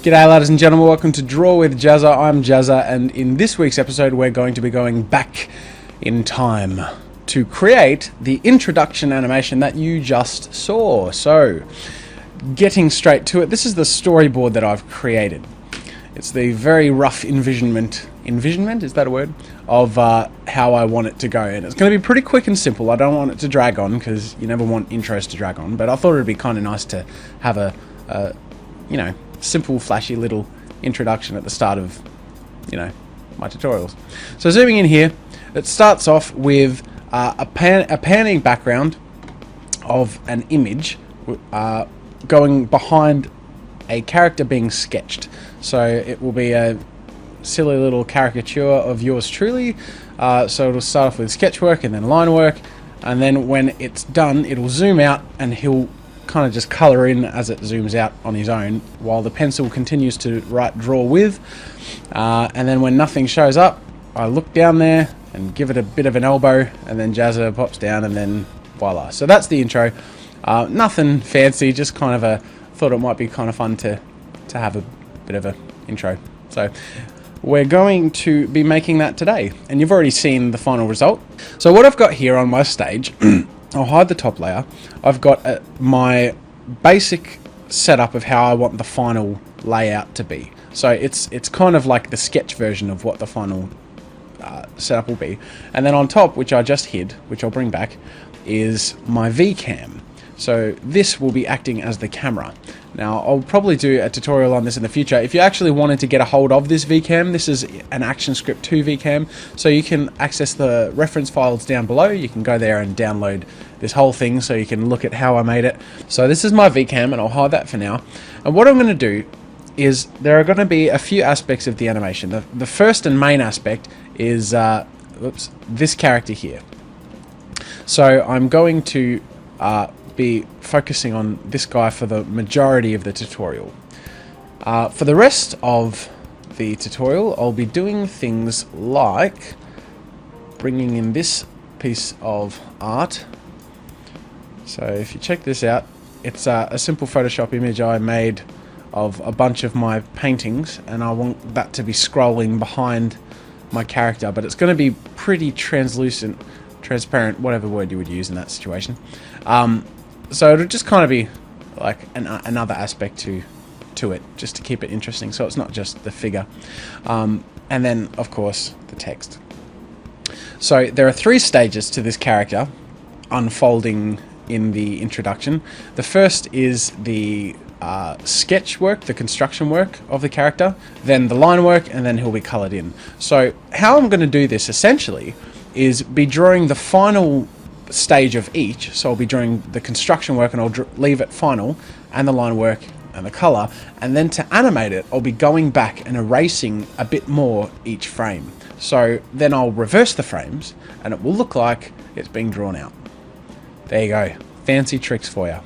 G'day ladies and gentlemen, welcome to Draw with Jazza. I'm Jazza, and in this week's episode we're going to be going back in time to create the introduction animation that you just saw. So, getting straight to it, this is the storyboard that I've created. It's the very rough envisionment, is that a word? Of how I want it to go, and it's going to be pretty quick and simple. I don't want it to drag on, because you never want intros to drag on, but I thought it would be kind of nice to have a simple, flashy little introduction at the start of, my tutorials. So zooming in here, it starts off with a panning background of an image going behind a character being sketched. So it will be a silly little caricature of yours truly. So it'll start off with sketch work and then line work, and then when it's done, it'll zoom out and he'll kind of just colour in as it zooms out on his own, while the pencil continues to draw with. And then when nothing shows up, I look down there and give it a bit of an elbow, and then Jazza pops down, and then voila. So that's the intro. Nothing fancy, just kind of thought it might be kind of fun to have a bit of a intro. So we're going to be making that today, and you've already seen the final result. So what I've got here on my stage, I'll hide the top layer. I've got my basic setup of how I want the final layout to be. So it's kind of like the sketch version of what the final setup will be. And then on top, which I just hid, which I'll bring back, is my VCam. So this will be acting as the camera. Now, I'll probably do a tutorial on this in the future. If you actually wanted to get a hold of this VCam, this is an ActionScript 2 VCam, so you can access the reference files down below. You can go there and download this whole thing so you can look at how I made it. So this is my VCam, and I'll hide that for now. And what I'm going to do is there are going to be a few aspects of the animation. The first and main aspect is this character here. So I'm going to be focusing on this guy for the majority of the tutorial. For the rest of the tutorial, I'll be doing things like bringing in this piece of art. So if you check this out, it's a simple Photoshop image I made of a bunch of my paintings, and I want that to be scrolling behind my character, but it's going to be pretty translucent, transparent, whatever word you would use in that situation. So it'll just kind of be like another aspect to it, just to keep it interesting, so it's not just the figure. And then, of course, the text. So there are 3 stages to this character unfolding in the introduction. The first is the sketch work, the construction work of the character, then the line work, and then he'll be coloured in. So how I'm going to do this, essentially, is be drawing the final stage of each. So I'll be drawing the construction work, and I'll leave it final, and the line work and the color, and then to animate it I'll be going back and erasing a bit more each frame. So then I'll reverse the frames and it will look like it's being drawn out. There you go, fancy tricks for you.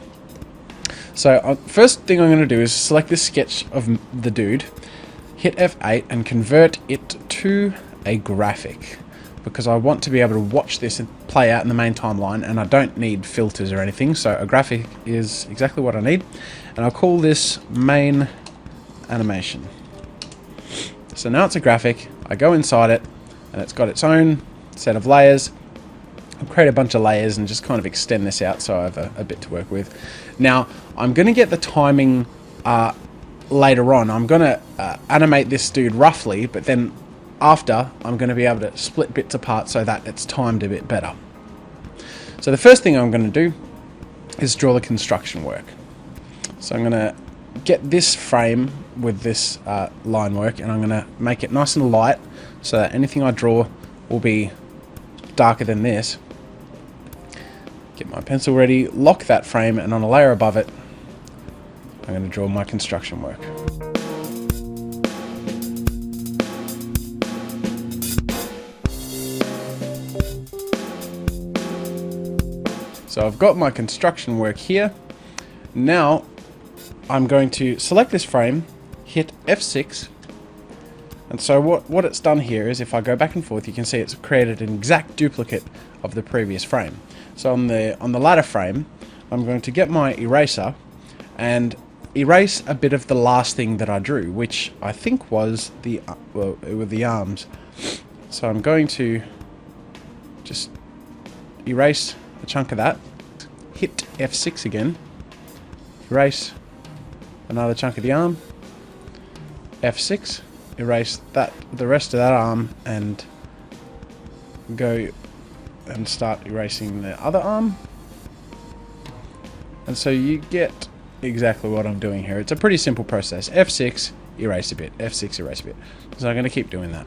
So first thing I'm going to do is select this sketch of the dude, hit F8 and convert it to a graphic, because I want to be able to watch this and play out in the main timeline, and I don't need filters or anything, so a graphic is exactly what I need. And I'll call this main animation. So now it's a graphic, I go inside it, and it's got its own set of layers. I'll create a bunch of layers and just kind of extend this out so I have a bit to work with. Now, I'm going to get the timing later on. I'm going to animate this dude roughly, but then after, I'm going to be able to split bits apart so that it's timed a bit better. So the first thing I'm going to do is draw the construction work. So I'm going to get this frame with this line work, and I'm going to make it nice and light so that anything I draw will be darker than this. Get my pencil ready, lock that frame, and on a layer above it, I'm going to draw my construction work. So I've got my construction work here. Now I'm going to select this frame, hit F6, and so what it's done here is, if I go back and forth, you can see it's created an exact duplicate of the previous frame. So on the latter frame, I'm going to get my eraser and erase a bit of the last thing that I drew, which I think was the arms. So I'm going to just erase a chunk of that, hit F6 again, erase another chunk of the arm, F6, erase the rest of that arm, and go and start erasing the other arm. And so you get exactly what I'm doing here. It's a pretty simple process. F6, erase a bit, F6, erase a bit. So I'm going to keep doing that.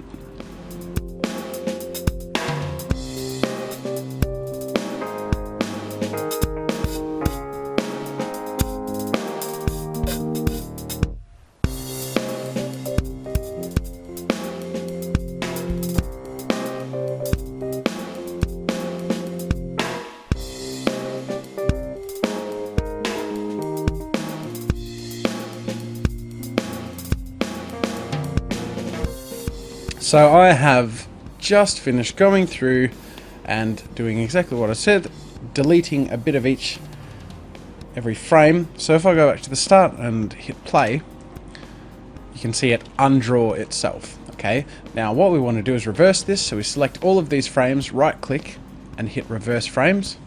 So I have just finished going through and doing exactly what I said, deleting a bit of every frame. So if I go back to the start and hit play, you can see it undraw itself. Okay, now what we want to do is reverse this. So we select all of these frames, right click and hit reverse frames,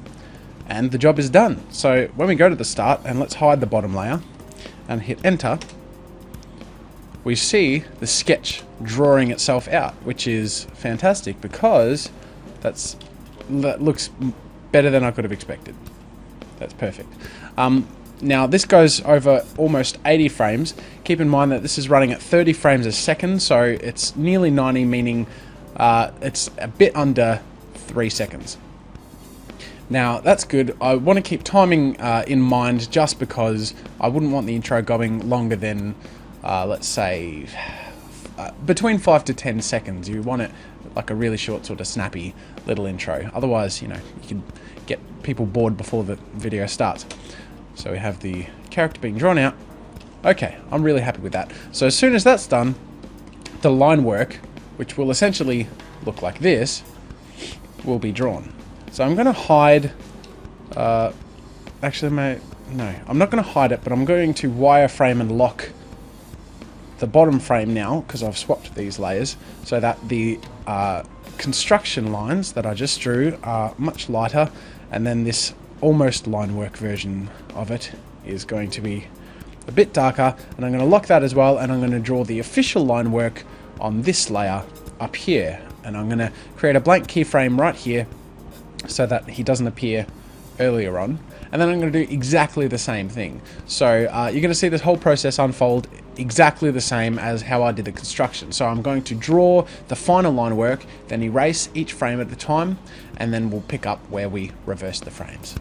and the job is done. So when we go to the start, and let's hide the bottom layer and hit enter, we see the sketch drawing itself out, which is fantastic because that looks better than I could have expected. That's perfect. Now this goes over almost 80 frames. Keep in mind that this is running at 30 frames a second, so it's nearly 90, meaning it's a bit under 3 seconds. Now that's good. I want to keep timing in mind, just because I wouldn't want the intro going longer than let's say between 5 to 10 seconds. You want it like a really short, sort of snappy little intro. Otherwise, you can get people bored before the video starts. So we have the character being drawn out. Okay, I'm really happy with that. So as soon as that's done, the line work, which will essentially look like this, will be drawn. So I'm going to hide, actually no, I'm not going to hide it, but I'm going to wireframe and lock the bottom frame now, because I've swapped these layers, so that the construction lines that I just drew are much lighter, and then this almost line work version of it is going to be a bit darker, and I'm going to lock that as well, and I'm going to draw the official line work on this layer up here, and I'm going to create a blank keyframe right here so that he doesn't appear earlier on, and then I'm going to do exactly the same thing. So you're going to see this whole process unfold exactly the same as how I did the construction. So I'm going to draw the final line work, then erase each frame at a time, and then we'll pick up where we reverse the frames.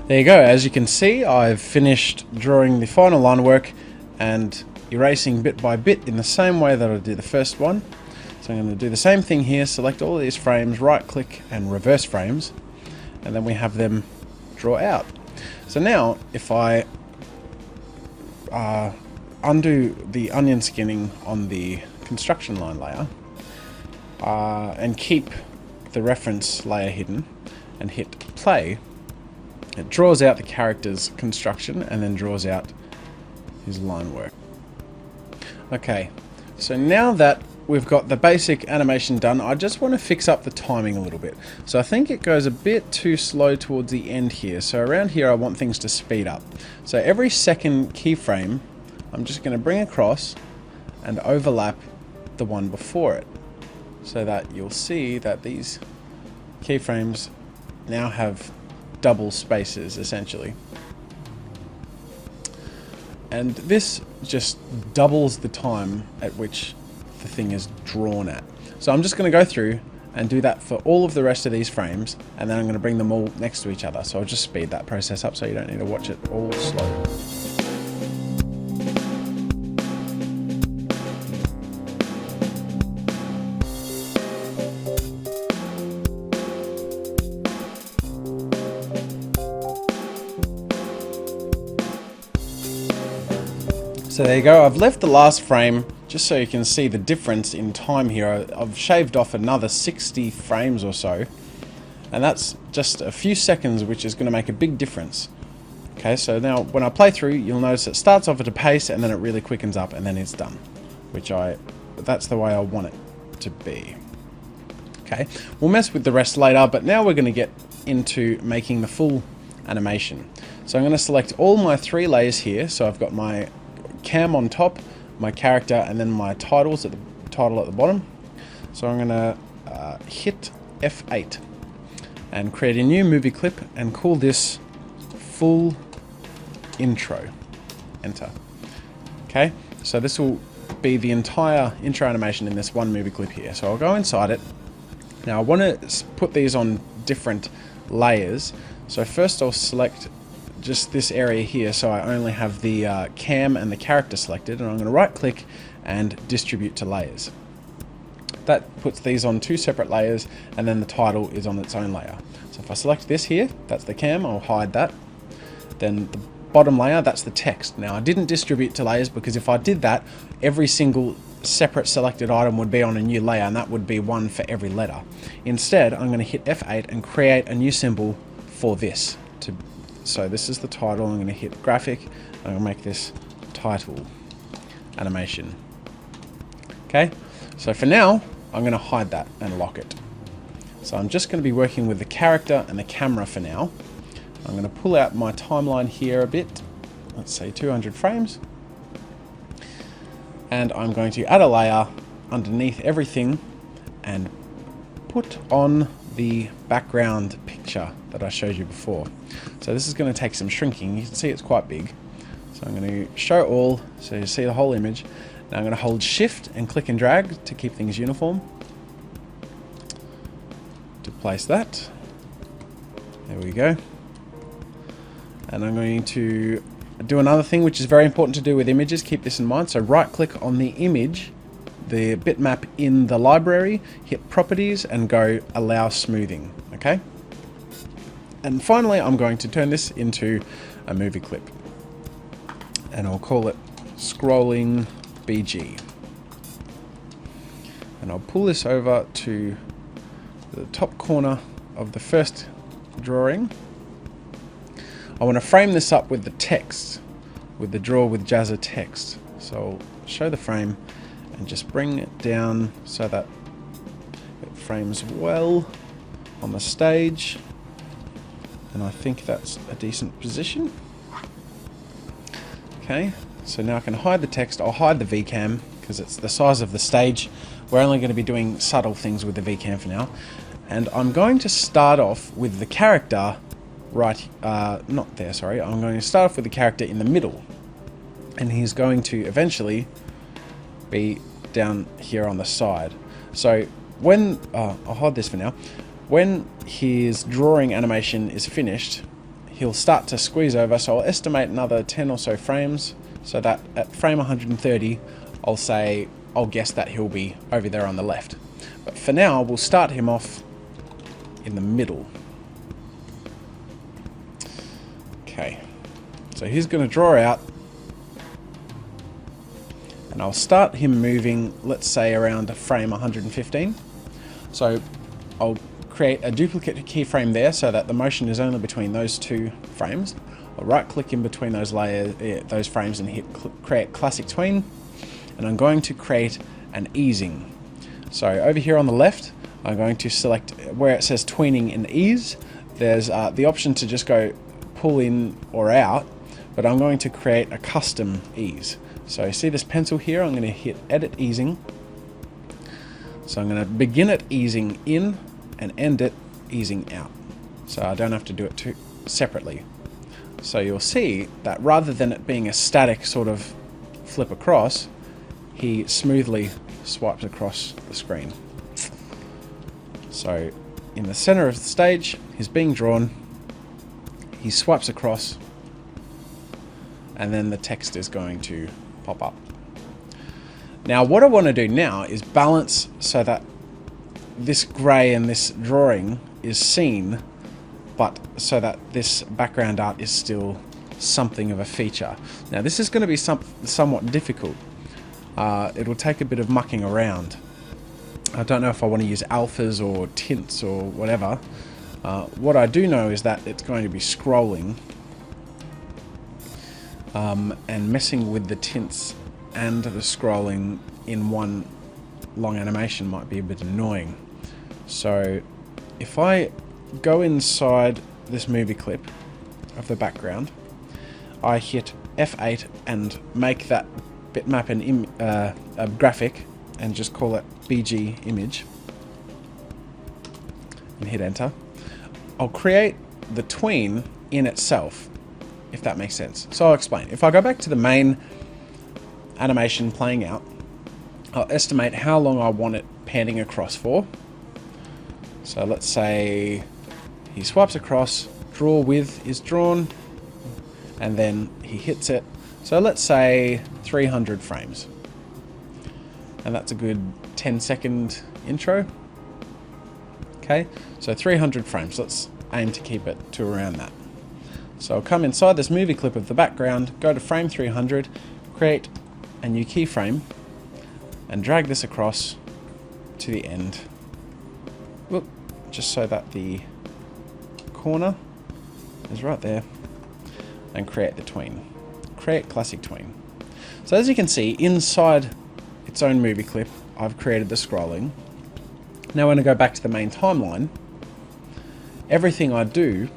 There you go. As you can see, I've finished drawing the final line work and erasing bit by bit in the same way that I did the first one. So I'm going to do the same thing here, select all of these frames, right click and reverse frames, and then we have them draw out. So now if I undo the onion skinning on the construction line layer and keep the reference layer hidden and hit play, it draws out the character's construction and then draws out his line work. Okay, so now that we've got the basic animation done. I just want to fix up the timing a little bit. So I think it goes a bit too slow towards the end here. So around here I want things to speed up. So every second keyframe, I'm just going to bring across and overlap the one before it, so that you'll see that these keyframes now have double spaces essentially. And this just doubles the time at which the thing is drawn at. So I'm just going to go through and do that for all of the rest of these frames, and then I'm going to bring them all next to each other. So I'll just speed that process up so you don't need to watch it all slow. So there you go, I've left the last frame just so you can see the difference in time here. I've shaved off another 60 frames or so, and that's just a few seconds, which is going to make a big difference. Okay, so now when I play through, you'll notice it starts off at a pace and then it really quickens up and then it's done, that's the way I want it to be. Okay, we'll mess with the rest later, but now we're going to get into making the full animation. So I'm going to select all my 3 layers here. So I've got my cam on top, my character, and then my titles at the title at the bottom. So I'm going to hit F8 and create a new movie clip and call this full intro. Enter. Okay, so this will be the entire intro animation in this one movie clip here. So I'll go inside it. Now I want to put these on different layers. So first I'll select just this area here, so I only have the cam and the character selected, and I'm going to right click and distribute to layers. That puts these on 2 separate layers, and then the title is on its own layer. So if I select this here, that's the cam, I'll hide that. Then the bottom layer, that's the text. Now I didn't distribute to layers because if I did that, every single separate selected item would be on a new layer, and that would be one for every letter. Instead, I'm going to hit F8 and create a new symbol for this. So this is the title. I'm going to hit graphic. I'm going to make this title animation. Okay, so for now I'm going to hide that and lock it. So I'm just going to be working with the character and the camera for now. I'm going to pull out my timeline here a bit, let's say 200 frames, and I'm going to add a layer underneath everything and put on the background picture that I showed you before. So this is going to take some shrinking. You can see it's quite big. So I'm going to show all, so you see the whole image. Now I'm going to hold shift and click and drag to keep things uniform. To place that. There we go. And I'm going to do another thing which is very important to do with images. Keep this in mind. So right click on the image, the bitmap in the library, hit properties and go allow smoothing. Okay. And finally, I'm going to turn this into a movie clip, and I'll call it Scrolling BG. And I'll pull this over to the top corner of the first drawing. I want to frame this up with the text, with the Draw with JAZZA text. So I'll show the frame and just bring it down so that it frames well on the stage. And I think that's a decent position. Okay, so now I can hide the text. I'll hide the VCam because it's the size of the stage. We're only going to be doing subtle things with the VCam for now. And I'm going to start off with the character not there, sorry. I'm going to start off with the character in the middle. And he's going to eventually be down here on the side. So when, I'll hide this for now. When his drawing animation is finished, he'll start to squeeze over, so I'll estimate another 10 or so frames, so that at frame 130, I'll guess that he'll be over there on the left. But for now, we'll start him off in the middle. Okay, so he's going to draw out, and I'll start him moving, let's say around frame 115. So I'll create a duplicate keyframe there so that the motion is only between those 2 frames. I'll right click in between those layers, those frames, and hit create classic tween, and I'm going to create an easing. So over here on the left, I'm going to select where it says tweening and ease. There's the option to just go pull in or out, but I'm going to create a custom ease. So see this pencil here, I'm going to hit edit easing. So I'm going to begin it easing in and end it easing out. So I don't have to do it separately. So you'll see that rather than it being a static sort of flip across, he smoothly swipes across the screen. So in the center of the stage, he's being drawn, he swipes across, and then the text is going to pop up. Now what I want to do now is balance so that this grey and this drawing is seen, but so that this background art is still something of a feature. Now this is going to be somewhat difficult. It'll take a bit of mucking around. I don't know if I want to use alphas or tints or whatever. What I do know is that it's going to be scrolling and messing with the tints and the scrolling in one long animation might be a bit annoying. So if I go inside this movie clip of the background, I hit F8 and make that bitmap a graphic and just call it BG image and hit enter. I'll create the tween in itself, if that makes sense. So I'll explain. If I go back to the main animation playing out, I'll estimate how long I want it panning across for. So let's say he swipes across, draw with is drawn, and then he hits it. So let's say 300 frames. And that's a good 10-second intro. Okay, so 300 frames. Let's aim to keep it to around that. So I'll come inside this movie clip of the background, go to frame 300, create a new keyframe, and drag this across to the end. Whoop, just so that the corner is right there, and create the tween. Create classic tween. So as you can see, inside its own movie clip, I've created the scrolling. Now when I go back to the main timeline, everything I do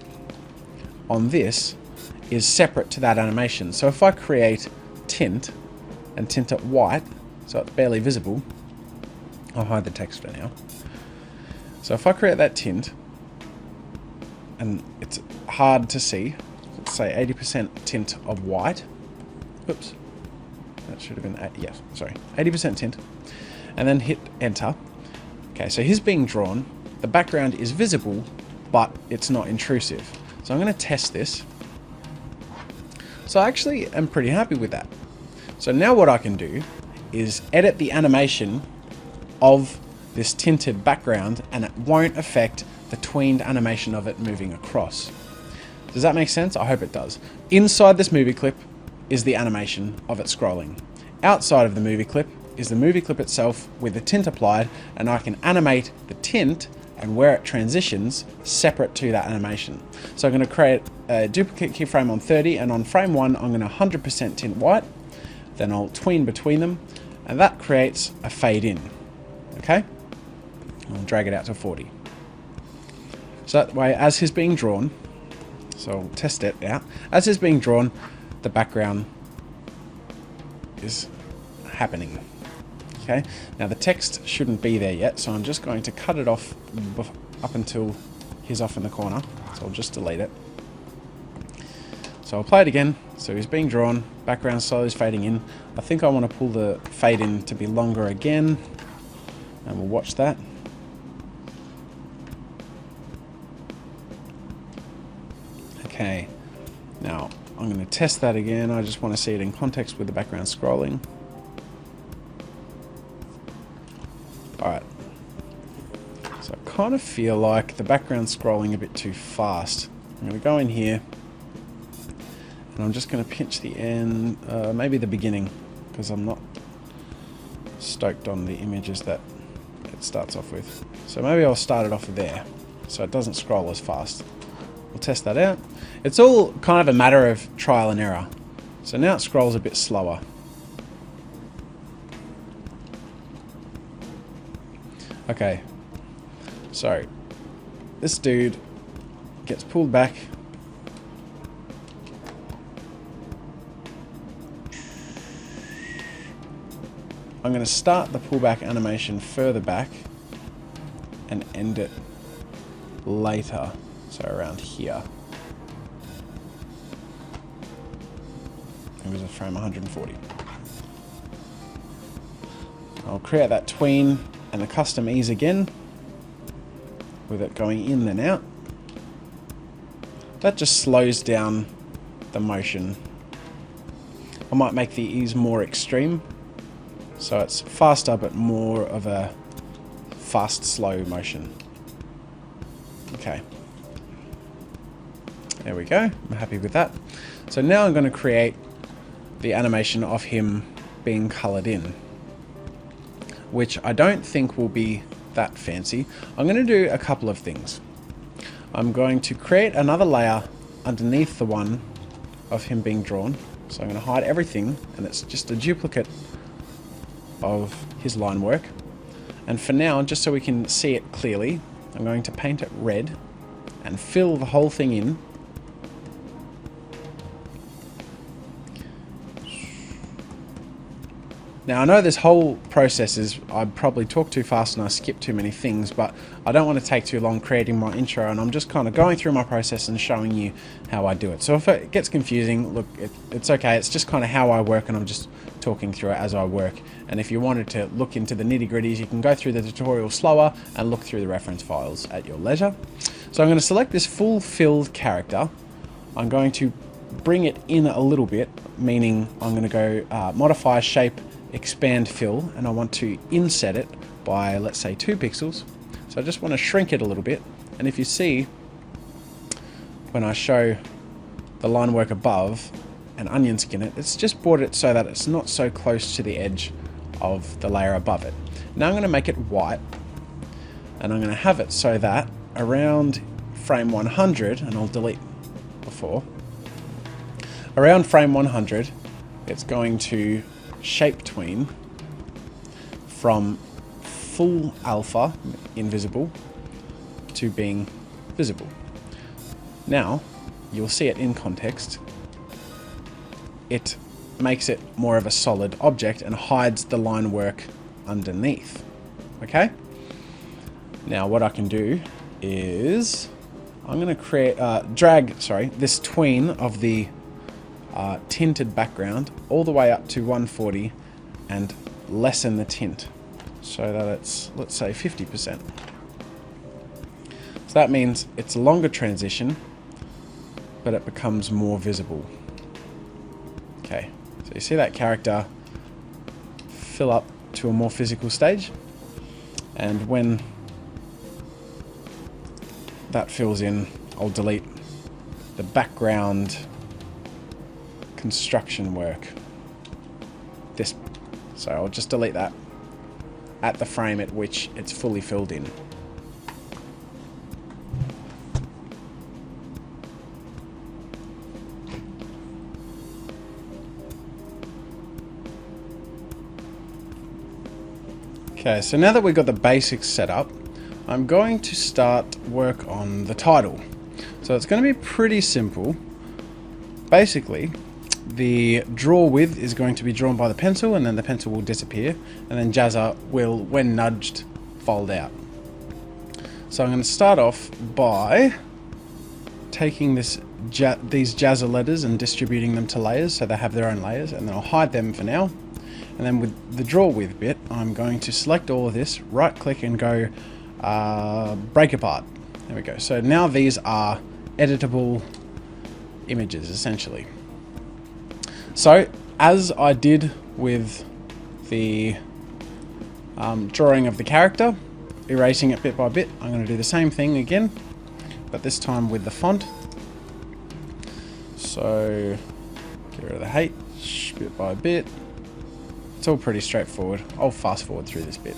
on this is separate to that animation. So if I create tint and tint it white, so it's barely visible, I'll hide the text for now. So if I create that tint, and it's hard to see, let's say 80% tint of white. Oops, that should have been, yes, sorry, 80% tint, and then hit enter. Okay, so he's being drawn, the background is visible, but it's not intrusive. So I'm going to test this. So I actually am pretty happy with that. So now what I can do is edit the animation of this tinted background, and it won't affect the tweened animation of it moving across. Does that make sense? I hope it does. Inside this movie clip is the animation of it scrolling. Outside of the movie clip is the movie clip itself with the tint applied, and I can animate the tint and where it transitions separate to that animation. So I'm going to create a duplicate keyframe on 30, and on frame 1 I'm going to 100% tint white, then I'll tween between them, and that creates a fade in. Okay? I'll drag it out to 40. So that way, as he's being drawn, so I'll test it out, as he's being drawn, the background is happening. Okay, now the text shouldn't be there yet, so I'm just going to cut it off up until he's off in the corner. So I'll just delete it. So I'll play it again. So he's being drawn, background slowly is fading in. I think I want to pull the fade in to be longer again, and we'll watch that. Okay, now I'm going to test that again. I just want to see it in context with the background scrolling. Alright, so I kind of feel like the background's scrolling a bit too fast. I'm going to go in here, and I'm just going to pinch the end, maybe the beginning, because I'm not stoked on the images that it starts off with. So maybe I'll start it off there, so it doesn't scroll as fast. We'll test that out. It's all kind of a matter of trial and error. So now it scrolls a bit slower. Okay, so this dude gets pulled back. I'm going to start the pullback animation further back and end it later, so around here. It was a frame 140. I'll create that tween and the custom ease again, with it going in and out. That just slows down the motion. I might make the ease more extreme, so it's faster but more of a fast slow motion. Okay, there we go. I'm happy with that. So now I'm going to create the animation of him being colored in, which I don't think will be that fancy. I'm going to do a couple of things. I'm going to create another layer underneath the one of him being drawn. So I'm going to hide everything, and it's just a duplicate of his line work. And for now, just so we can see it clearly, I'm going to paint it red and fill the whole thing in. Now I know this whole process is, I probably talk too fast and I skip too many things, but I don't want to take too long creating my intro, and I'm just kind of going through my process and showing you how I do it. So if it gets confusing, look, it's okay. It's just kind of how I work, and I'm just talking through it as I work. And if you wanted to look into the nitty-gritties, you can go through the tutorial slower and look through the reference files at your leisure. So I'm going to select this full filled character. I'm going to bring it in a little bit, meaning I'm going to go modify shape, expand fill, and I want to inset it by, let's say, 2 pixels. So I just want to shrink it a little bit, and if you see when I show the line work above and onion skin it, it's just brought it so that it's not so close to the edge of the layer above it. Now I'm going to make it white, and I'm going to have it so that around frame 100, and I'll delete before, around frame 100 it's going to shape tween from full alpha, invisible, to being visible. Now you'll see it in context. It makes it more of a solid object and hides the line work underneath. Okay? Now what I can do is I'm going to create drag this tween of the tinted background all the way up to 140 and lessen the tint so that it's, let's say, 50%. So that means it's a longer transition, but it becomes more visible. Okay, so you see that character fill up to a more physical stage, and when that fills in, I'll delete the background construction work. So I'll just delete that at the frame at which it's fully filled in. Okay, so now that we've got the basics set up, I'm going to start work on the title. So it's going to be pretty simple. Basically, the draw with is going to be drawn by the pencil, and then the pencil will disappear, and then Jazza will, when nudged, fold out. So I'm going to start off by taking these Jazza letters and distributing them to layers so they have their own layers, and then I'll hide them for now. And then with the draw with bit, I'm going to select all of this, right click and go break apart. There we go. So now these are editable images essentially. So as I did with the drawing of the character, erasing it bit by bit, I'm going to do the same thing again, but this time with the font. So get rid of the H bit by bit. It's all pretty straightforward. I'll fast forward through this bit.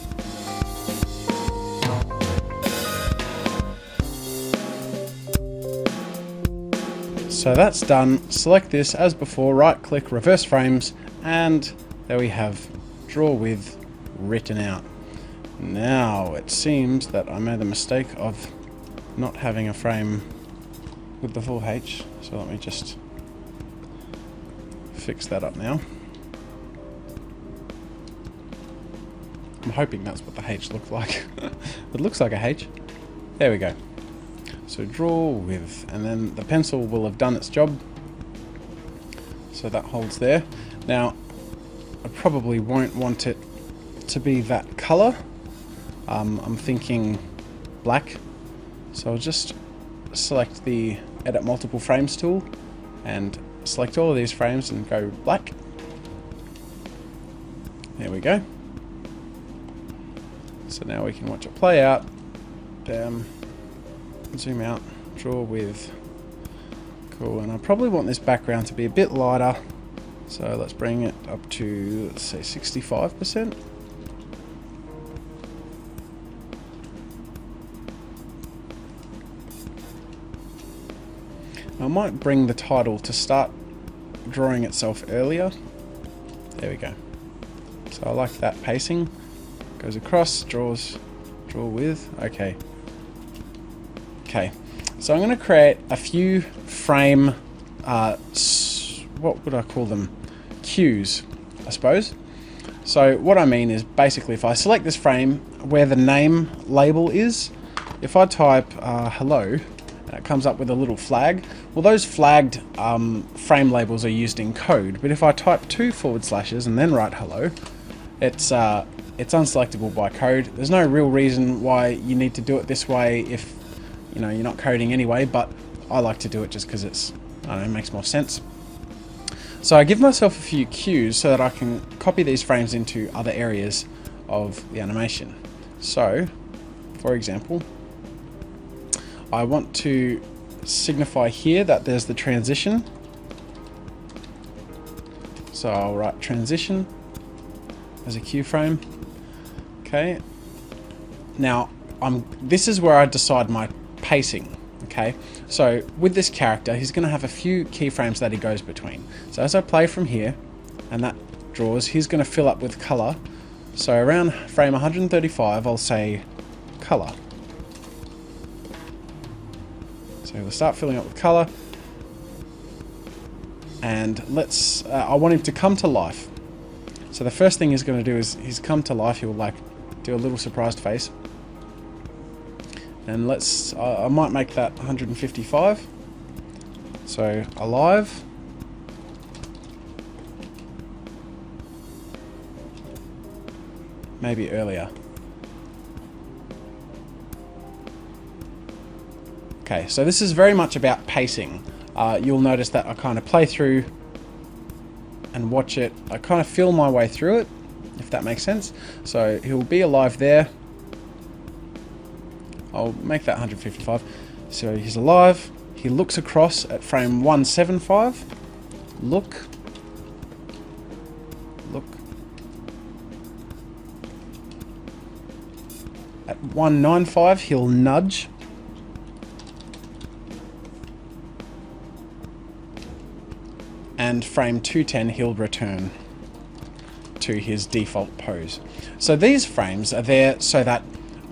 So that's done. Select this as before, right click, reverse frames, and there we have draw with written out. Now it seems that I made the mistake of not having a frame with the full H, so let me just fix that up now. I'm hoping that's what the H looked like. It looks like a H. There we go. So draw with, and then the pencil will have done its job. So that holds there. Now, I probably won't want it to be that color. I'm thinking black. So I'll just select the Edit Multiple Frames tool and select all of these frames and go black. There we go. So now we can watch it play out. Zoom out, draw with. Cool, and I probably want this background to be a bit lighter. So let's bring it up to, let's say, 65%. I might bring the title to start drawing itself earlier. There we go. So I like that pacing. Goes across, draw with, okay. Okay, so I'm going to create a few frame, what would I call them? Cues, I suppose. So what I mean is basically if I select this frame where the name label is, if I type hello, and it comes up with a little flag, well those flagged frame labels are used in code, but if I type 2 forward slashes and then write hello, it's unselectable by code. There's no real reason why you need to do it this way if you know you're not coding anyway, but I like to do it just because it's, I don't know, it makes more sense. So I give myself a few cues so that I can copy these frames into other areas of the animation. So, for example, I want to signify here that there's the transition. So I'll write transition as a cue frame. Okay. Now, this is where I decide my pacing. Okay. So with this character, he's going to have a few keyframes that he goes between. So as I play from here, and that draws, he's going to fill up with color. So around frame 135, I'll say color. So we'll start filling up with color. And let's, I want him to come to life. So the first thing he's going to do is he's come to life. He'll like do a little surprised face. And let's, I might make that 155. So alive. Maybe earlier. Okay, so this is very much about pacing. You'll notice that I kind of play through and watch it. I kind of feel my way through it, if that makes sense. So he'll be alive there. I'll make that 155. So he's alive. He looks across at frame 175. Look. At 195, he'll nudge. And frame 210, he'll return to his default pose. So these frames are there so that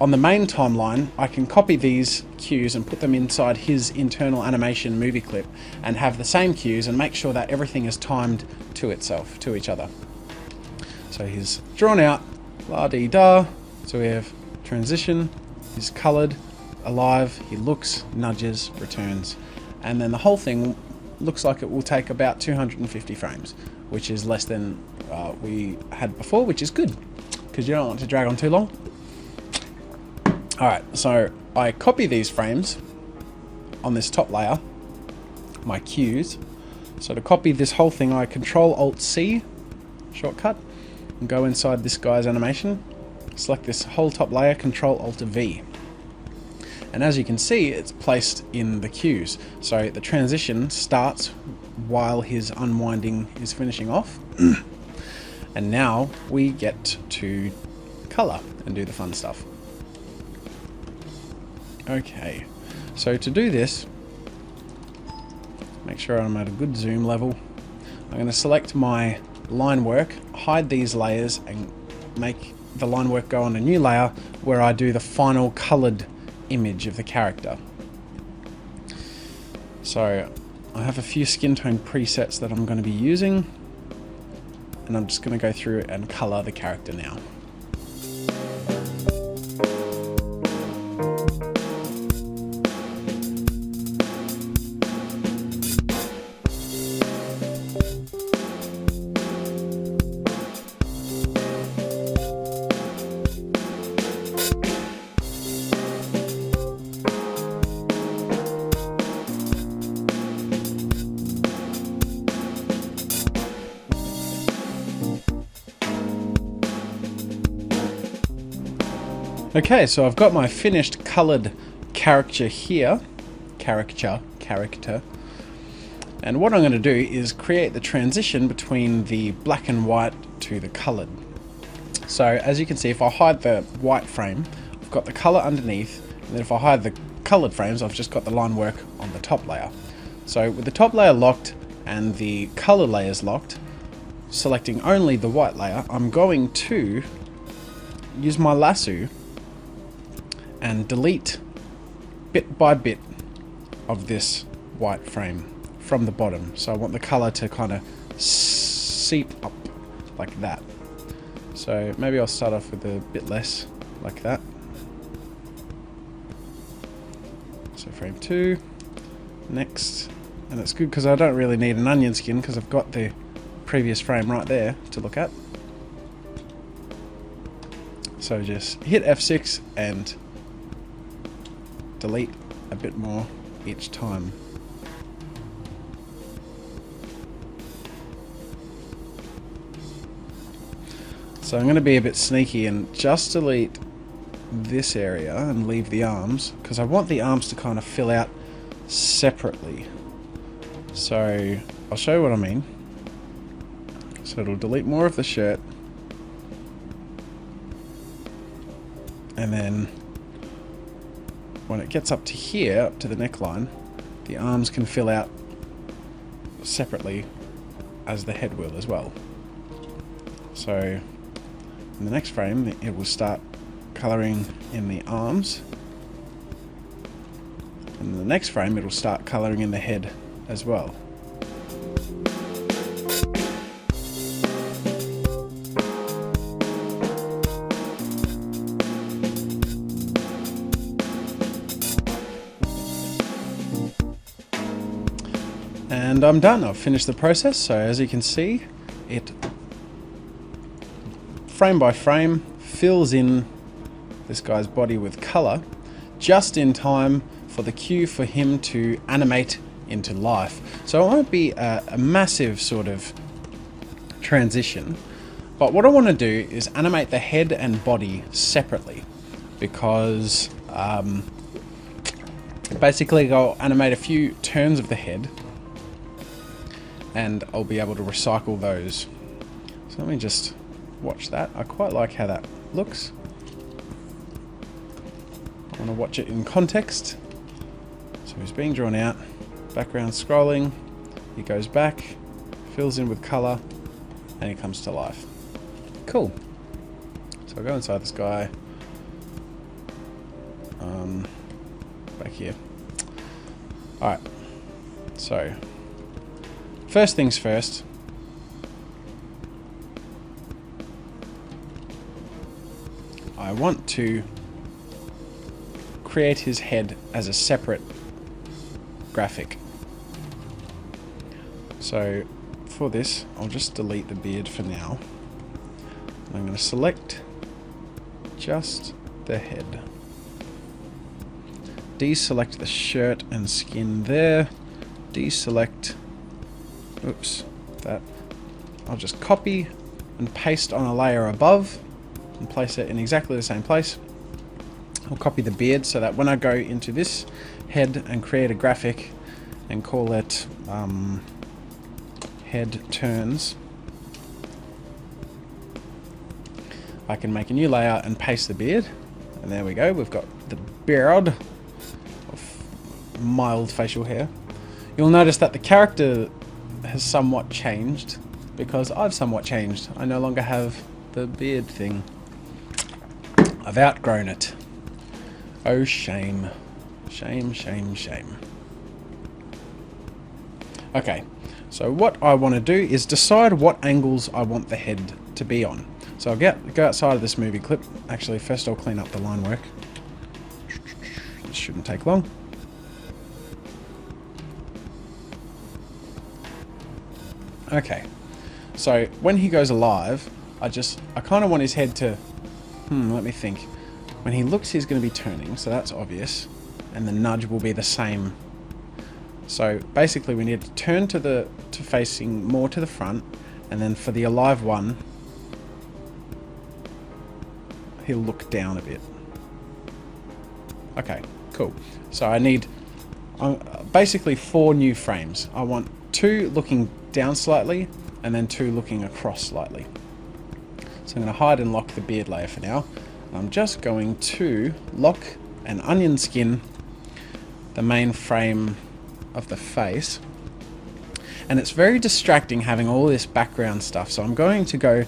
on the main timeline, I can copy these cues and put them inside his internal animation movie clip and have the same cues and make sure that everything is timed to itself, to each other. So he's drawn out, la-dee-da. So we have transition, he's colored, alive, he looks, nudges, returns. And then the whole thing looks like it will take about 250 frames, which is less than we had before, which is good because you don't want to drag on too long. Alright, so I copy these frames on this top layer, my cues. So to copy this whole thing, I Control-Alt-C shortcut and go inside this guy's animation, select this whole top layer, Control-Alt-V. And as you can see, it's placed in the cues. So the transition starts while his unwinding is finishing off. And now we get to color and do the fun stuff. Okay, so to do this, make sure I'm at a good zoom level. I'm going to select my line work, hide these layers and make the line work go on a new layer where I do the final coloured image of the character. So I have a few skin tone presets that I'm going to be using, and I'm just going to go through and colour the character now. Okay, so I've got my finished coloured character here. Character. And what I'm going to do is create the transition between the black and white to the coloured. So as you can see, if I hide the white frame, I've got the colour underneath, and then if I hide the coloured frames, I've just got the line work on the top layer. So with the top layer locked and the colour layers locked, selecting only the white layer, I'm going to use my lasso and delete bit by bit of this white frame from the bottom. So I want the colour to kind of seep up like that. So maybe I'll start off with a bit less, like that. So frame 2, next, and it's good because I don't really need an onion skin because I've got the previous frame right there to look at. So just hit F6 and delete a bit more each time. So I'm going to be a bit sneaky and just delete this area and leave the arms, because I want the arms to kind of fill out separately. So I'll show you what I mean. So it'll delete more of the shirt, and then when it gets up to here, up to the neckline, the arms can fill out separately as the head will as well. So in the next frame, it will start colouring in the arms, and in the next frame it will start colouring in the head as well. And I'm done. I've finished the process. So as you can see, it frame by frame fills in this guy's body with colour just in time for the cue for him to animate into life. So it won't be a massive sort of transition, but what I want to do is animate the head and body separately, because basically I'll animate a few turns of the head and I'll be able to recycle those. So let me just watch that. I quite like how that looks. I want to watch it in context. So he's being drawn out, background scrolling, he goes back, fills in with colour, and he comes to life. Cool. So I'll go inside this guy. Back here. Alright. So first things first, I want to create his head as a separate graphic. So for this, I'll just delete the beard for now. I'm going to select just the head. Deselect the shirt and skin there. Deselect, oops, that. I'll just copy and paste on a layer above and place it in exactly the same place. I'll copy the beard so that when I go into this head and create a graphic and call it head turns, I can make a new layer and paste the beard, and there we go, we've got the beard of mild facial hair. You'll notice that the character has somewhat changed because I've somewhat changed. I no longer have the beard thing. I've outgrown it. Oh, shame. Shame, shame, shame. Okay, so what I want to do is decide what angles I want the head to be on. So I'll go outside of this movie clip. Actually, first I'll clean up the line work. This shouldn't take long. Okay, so when he goes alive, I kind of want his head to, let me think. When he looks, he's going to be turning, so that's obvious. And the nudge will be the same. So basically we need to turn to facing more to the front, and then for the alive one, he'll look down a bit. Okay, cool. So I need basically 4 new frames. I want 2 looking down slightly, and then 2 looking across slightly. So I'm going to hide and lock the beard layer for now. I'm just going to lock and onion skin the main frame of the face. And it's very distracting having all this background stuff, so I'm going to go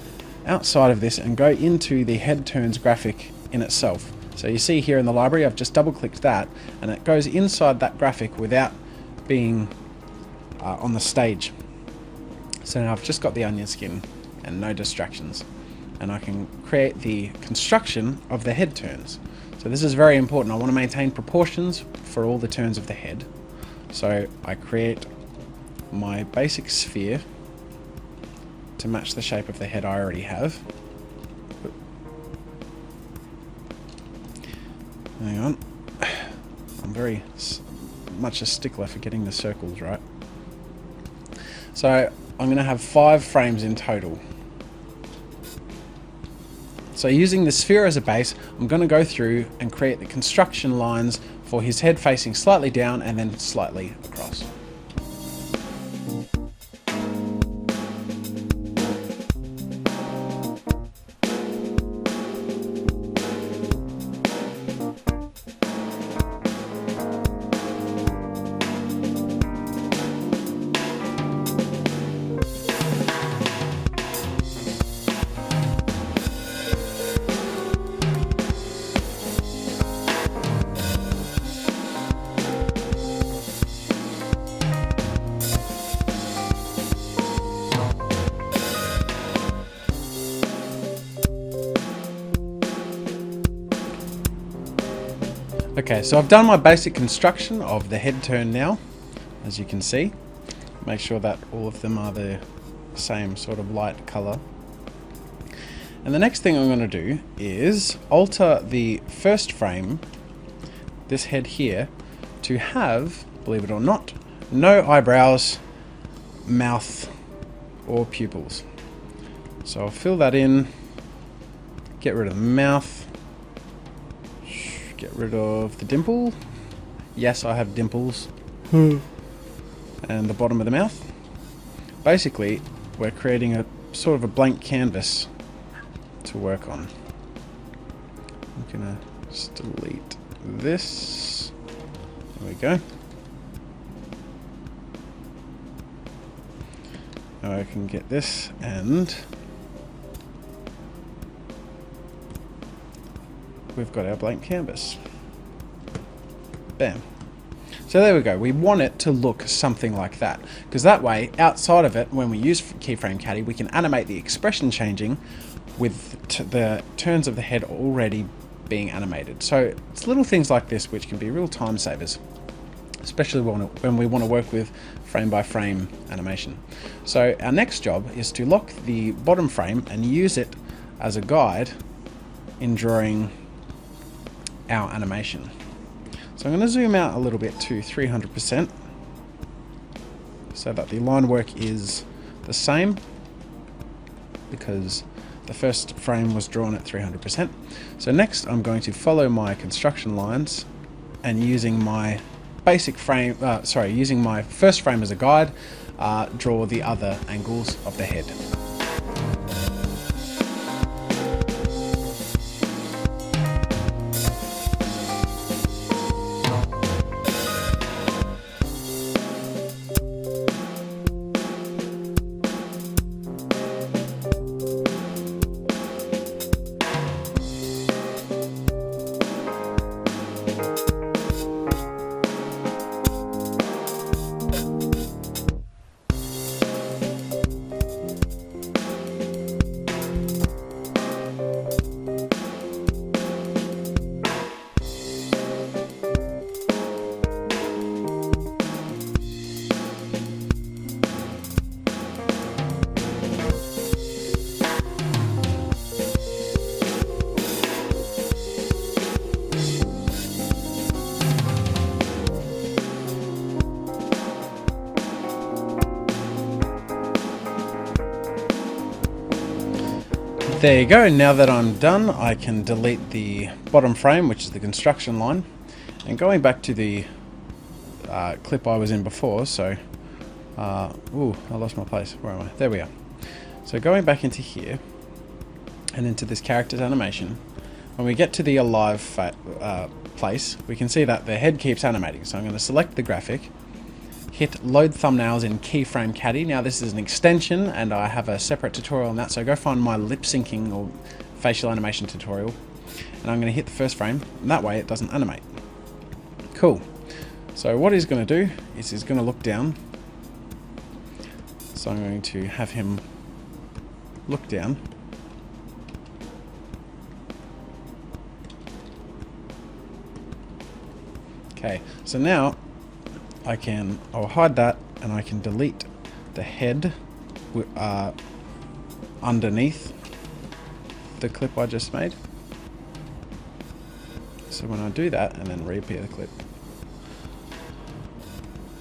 outside of this and go into the head turns graphic in itself. So you see here in the library, I've just double clicked that, and it goes inside that graphic without being on the stage. So now I've just got the onion skin and no distractions, and I can create the construction of the head turns. So this is very important. I want to maintain proportions for all the turns of the head. So I create my basic sphere to match the shape of the head I already have. Hang on. I'm very much a stickler for getting the circles right. So I'm going to have 5 frames in total. So using the sphere as a base, I'm going to go through and create the construction lines for his head facing slightly down and then slightly across. Okay, so I've done my basic construction of the head turn now, as you can see. Make sure that all of them are the same sort of light color. And the next thing I'm going to do is alter the first frame, this head here, to have, believe it or not, no eyebrows, mouth, or pupils. So I'll fill that in, get rid of the mouth, get rid of the dimple. Yes, I have dimples. And the bottom of the mouth. Basically, we're creating a sort of a blank canvas to work on. I'm gonna just delete this. There we go. Now I can get this and we've got our blank canvas. Bam. So there we go. We want it to look something like that, because that way, outside of it, when we use Keyframe Caddy, we can animate the expression changing with the turns of the head already being animated. So it's little things like this which can be real time savers, especially when we want to work with frame by frame animation. So our next job is to lock the bottom frame and use it as a guide in drawing our animation. So I'm going to zoom out a little bit to 300% so that the line work is the same, because the first frame was drawn at 300%. So next I'm going to follow my construction lines and using my basic frame, using my first frame as a guide, draw the other angles of the head. There you go. Now that I'm done, I can delete the bottom frame, which is the construction line. And going back to the clip I was in before, so... ooh, I lost my place. Where am I? There we are. So going back into here, and into this character's animation, when we get to the alive place, we can see that the head keeps animating. So I'm going to select the graphic, hit load thumbnails in keyframe caddy. Now this is an extension and I have a separate tutorial on that, so go find my lip syncing or facial animation tutorial, and I'm going to hit the first frame, and that way it doesn't animate. Cool. So what he's going to do is he's going to look down. So I'm going to have him look down. Okay, so now I'll hide that, and I can delete the head underneath the clip I just made. So when I do that, and then reappear the clip.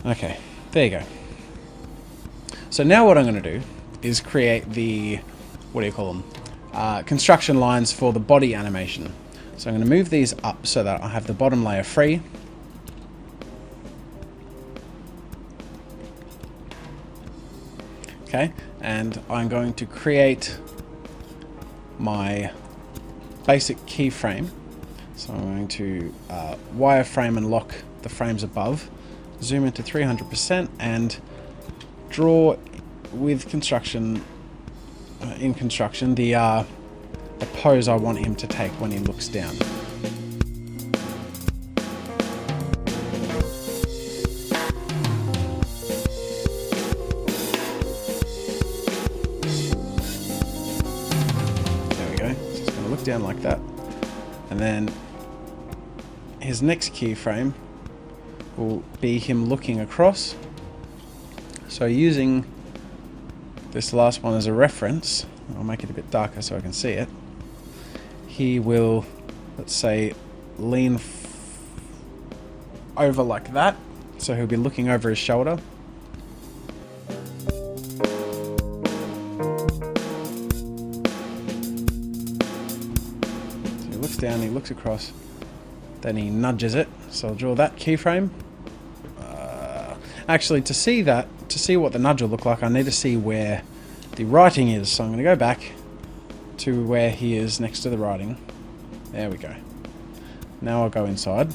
Okay, there you go. So now what I'm going to do is create the, what do you call them? Construction lines for the body animation. So I'm going to move these up so that I have the bottom layer free. Okay, and I'm going to create my basic keyframe. So I'm going to wireframe and lock the frames above, zoom into 300%, and draw with construction, in construction, the pose I want him to take when he looks down. Down like that, and then his next keyframe will be him looking across. So using this last one as a reference, I'll make it a bit darker so I can see it. He will, let's say, lean over like that, so he'll be looking over his shoulder. Down, he looks across, then he nudges it. So I'll draw that keyframe. Actually, to see what the nudge will look like, I need to see where the writing is. So I'm going to go back to where he is next to the writing. There we go. Now I'll go inside,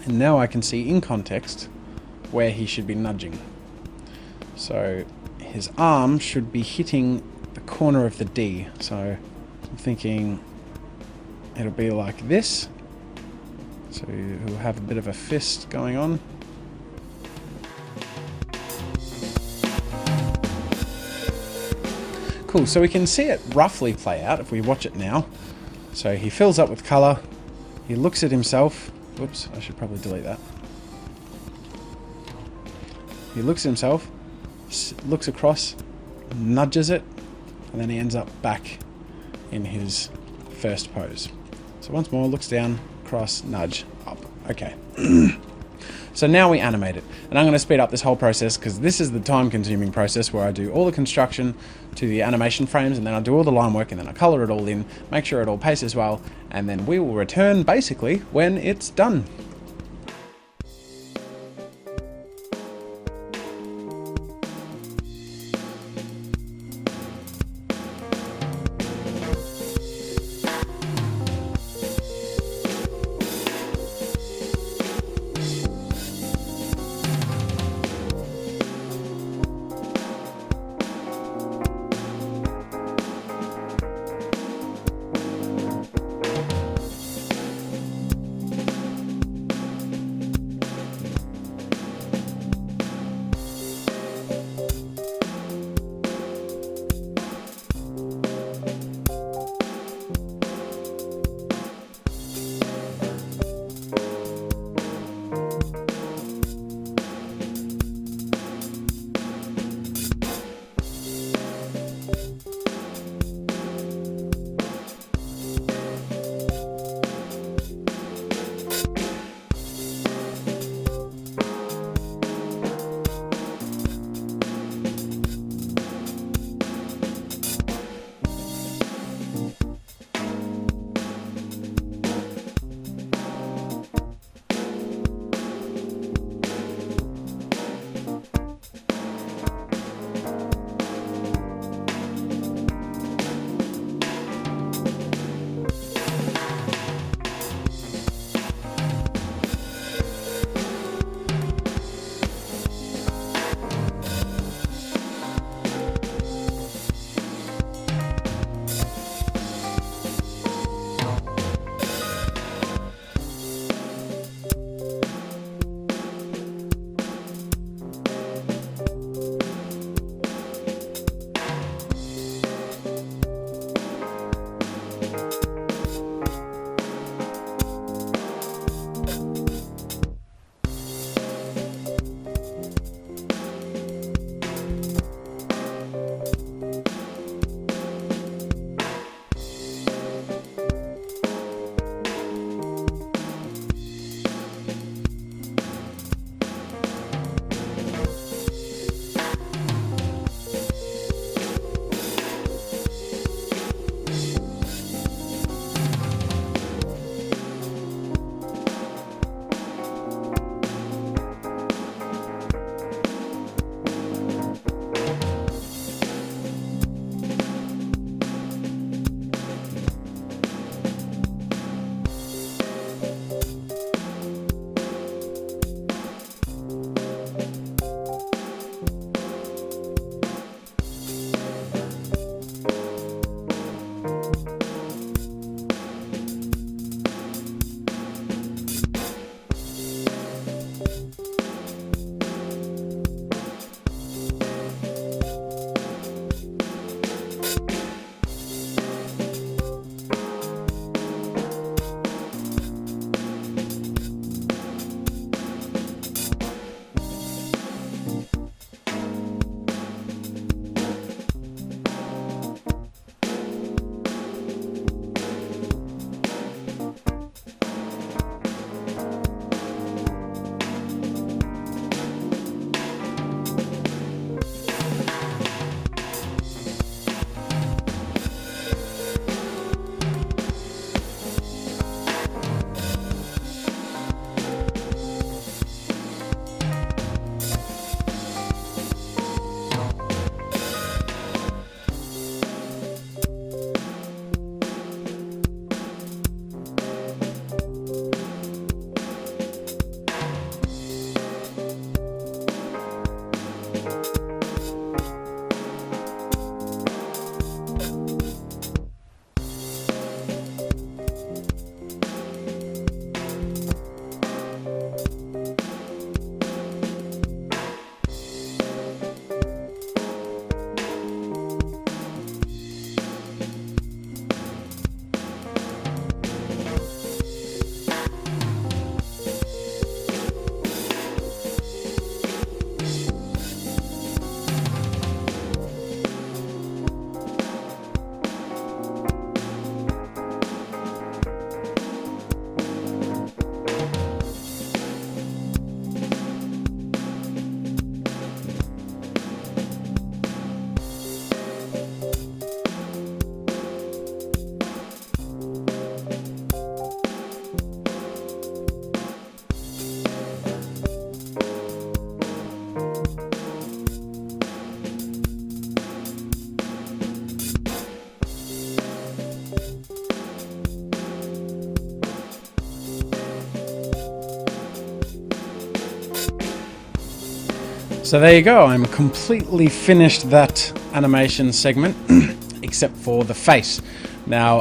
and now I can see in context where he should be nudging. So his arm should be hitting the corner of the D. So I'm thinking it'll be like this. So he'll have a bit of a fist going on. Cool, so we can see it roughly play out if we watch it now. So he fills up with color, he looks at himself. Whoops, I should probably delete that. He looks at himself, looks across, nudges it, and then he ends up back in his first pose. So once more, looks down, cross, nudge, up. Okay. So now we animate it. And I'm going to speed up this whole process because this is the time-consuming process where I do all the construction to the animation frames, and then I do all the line work, and then I color it all in, make sure it all paces well, and then we will return basically when it's done. So there you go, I'm completely finished that animation segment, except for the face. Now,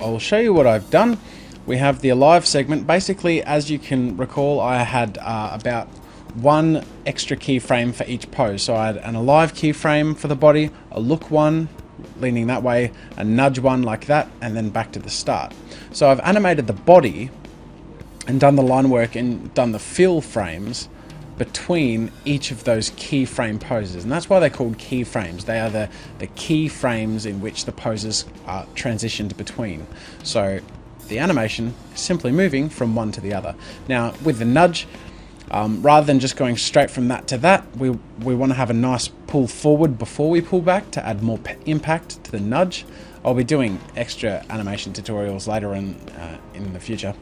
I'll show you what I've done. We have the alive segment. Basically, as you can recall, I had about one extra keyframe for each pose. So I had an alive keyframe for the body, a look one, leaning that way, a nudge one like that, and then back to the start. So I've animated the body and done the line work and done the fill frames between each of those keyframe poses, and that's why they're called keyframes. They are the keyframes in which the poses are transitioned between. So the animation is simply moving from one to the other. Now with the nudge, rather than just going straight from that to that, we want to have a nice pull forward before we pull back to add more impact to the nudge. I'll be doing extra animation tutorials later in the future.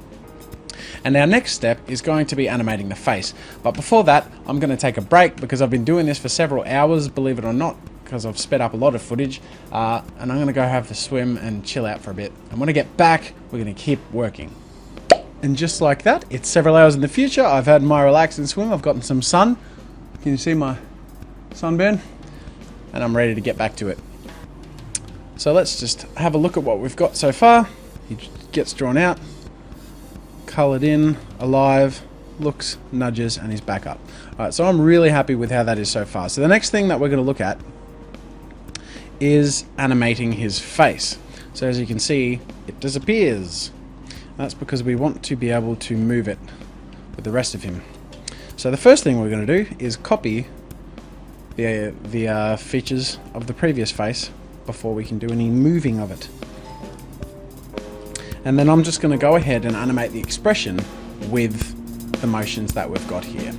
And our next step is going to be animating the face. But before that, I'm going to take a break because I've been doing this for several hours, believe it or not, because I've sped up a lot of footage. And I'm going to go have a swim and chill out for a bit. And when I get back, we're going to keep working. And just like that, it's several hours in the future. I've had my relax and swim. I've gotten some sun. Can you see my sunburn? And I'm ready to get back to it. So let's just have a look at what we've got so far. He gets drawn out, colored in, alive, looks, nudges, and he's back up. Alright, so I'm really happy with how that is so far. So the next thing that we're going to look at is animating his face. So as you can see, it disappears. That's because we want to be able to move it with the rest of him. So the first thing we're going to do is copy the features of the previous face before we can do any moving of it. And then I'm just going to go ahead and animate the expression with the motions that we've got here.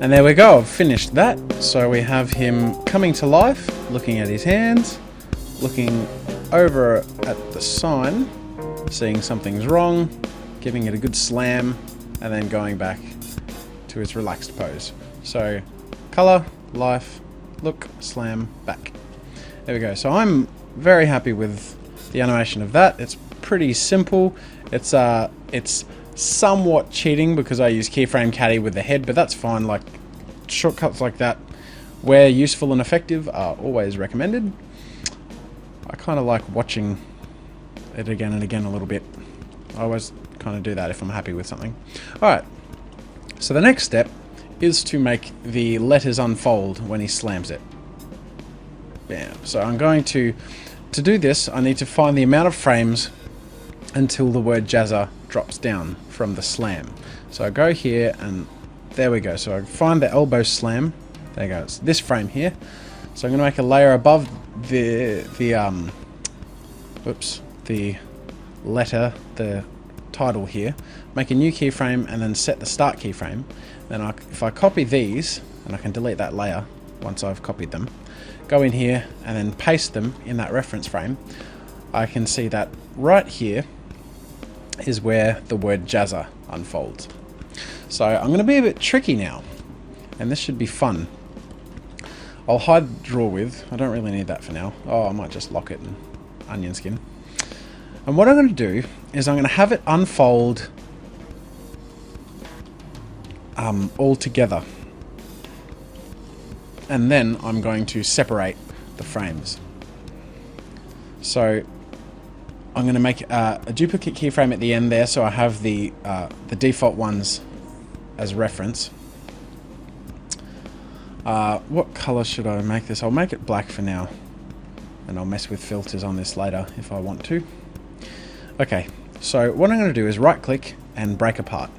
And there we go, I've finished that. So we have him coming to life, looking at his hands, looking over at the sign, seeing something's wrong, giving it a good slam, and then going back to his relaxed pose. So color, life, look, slam, back. There we go. So I'm very happy with the animation of that. It's pretty simple. It's somewhat cheating because I use keyframe caddy with the head, but that's fine. Like shortcuts like that, where useful and effective, are always recommended. I kind of like watching it again and again a little bit. I always kind of do that if I'm happy with something. Alright, so the next step is to make the letters unfold when he slams it. Bam. So I'm going to do this, I need to find the amount of frames until the word JAZZA drops down from the slam. So I go here and there we go. So I find the elbow slam. There you go. It's this frame here. So I'm going to make a layer above the oops, the letter, the title here, make a new keyframe and then set the start keyframe. Then if I copy these, and I can delete that layer once I've copied them, go in here and then paste them in that reference frame, I can see that right here is where the word Jazza unfolds. So I'm going to be a bit tricky now, and this should be fun. I'll hide draw with. I don't really need that for now. Oh, I might just lock it in onion skin. And what I'm going to do is I'm going to have it unfold all together. And then I'm going to separate the frames. So I'm going to make a duplicate keyframe at the end there, so I have the default ones as reference. What color should I make this? I'll make it black for now, and I'll mess with filters on this later if I want to. Okay, so what I'm going to do is right click and break apart.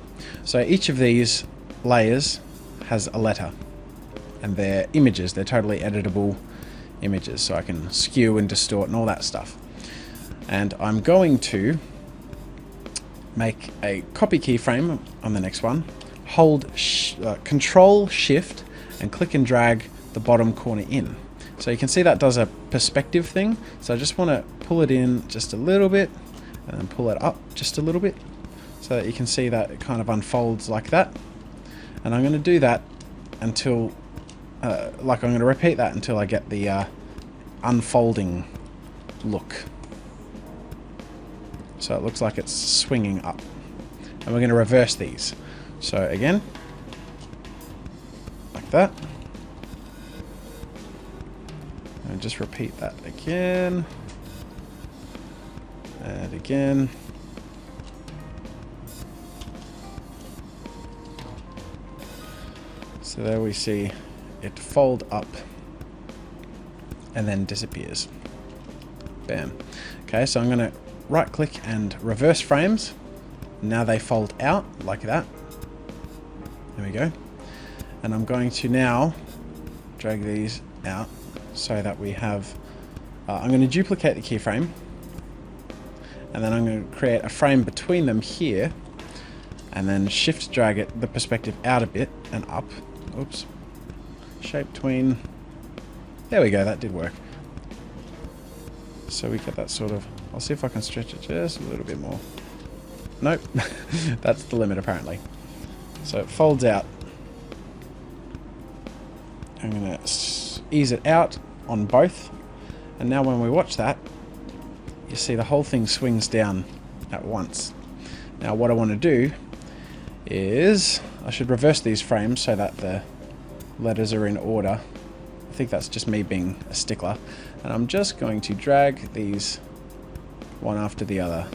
So each of these layers has a letter, and they're images. They're totally editable images, so I can skew and distort and all that stuff. And I'm going to make a copy keyframe on the next one, hold Control Shift and click and drag the bottom corner in. So you can see that does a perspective thing. So I just want to pull it in just a little bit and then pull it up just a little bit so that you can see that it kind of unfolds like that. And I'm going to do that until, I'm going to repeat that until I get the unfolding look. So it looks like it's swinging up. And we're going to reverse these. So again, like that. And just repeat that again. And again. So there we see it fold up and then disappears. Bam. Okay, so I'm going to right click and reverse frames. Now they fold out like that. There we go. And I'm going to now drag these out so that we have, I'm going to duplicate the keyframe, and then I'm going to create a frame between them here, and then shift drag it, the perspective out a bit and up. Oops. Shape tween. There we go, that did work. So we get that sort of, I'll see if I can stretch it just a little bit more. Nope, that's the limit apparently. So it folds out. I'm going to ease it out on both, and now when we watch that, you see the whole thing swings down at once. Now what I want to do is, I should reverse these frames so that the letters are in order. I think that's just me being a stickler. And I'm just going to drag these one after the other,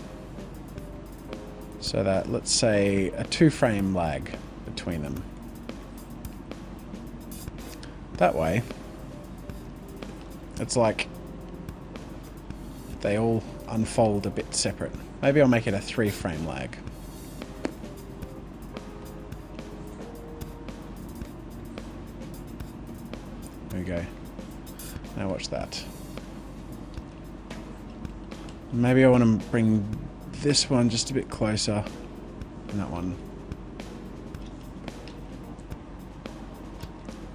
so that, let's say, a 2-frame lag between them. That way, it's like they all unfold a bit separate. Maybe I'll make it a 3-frame lag. There we go. Now watch that. Maybe I want to bring this one just a bit closer than that one.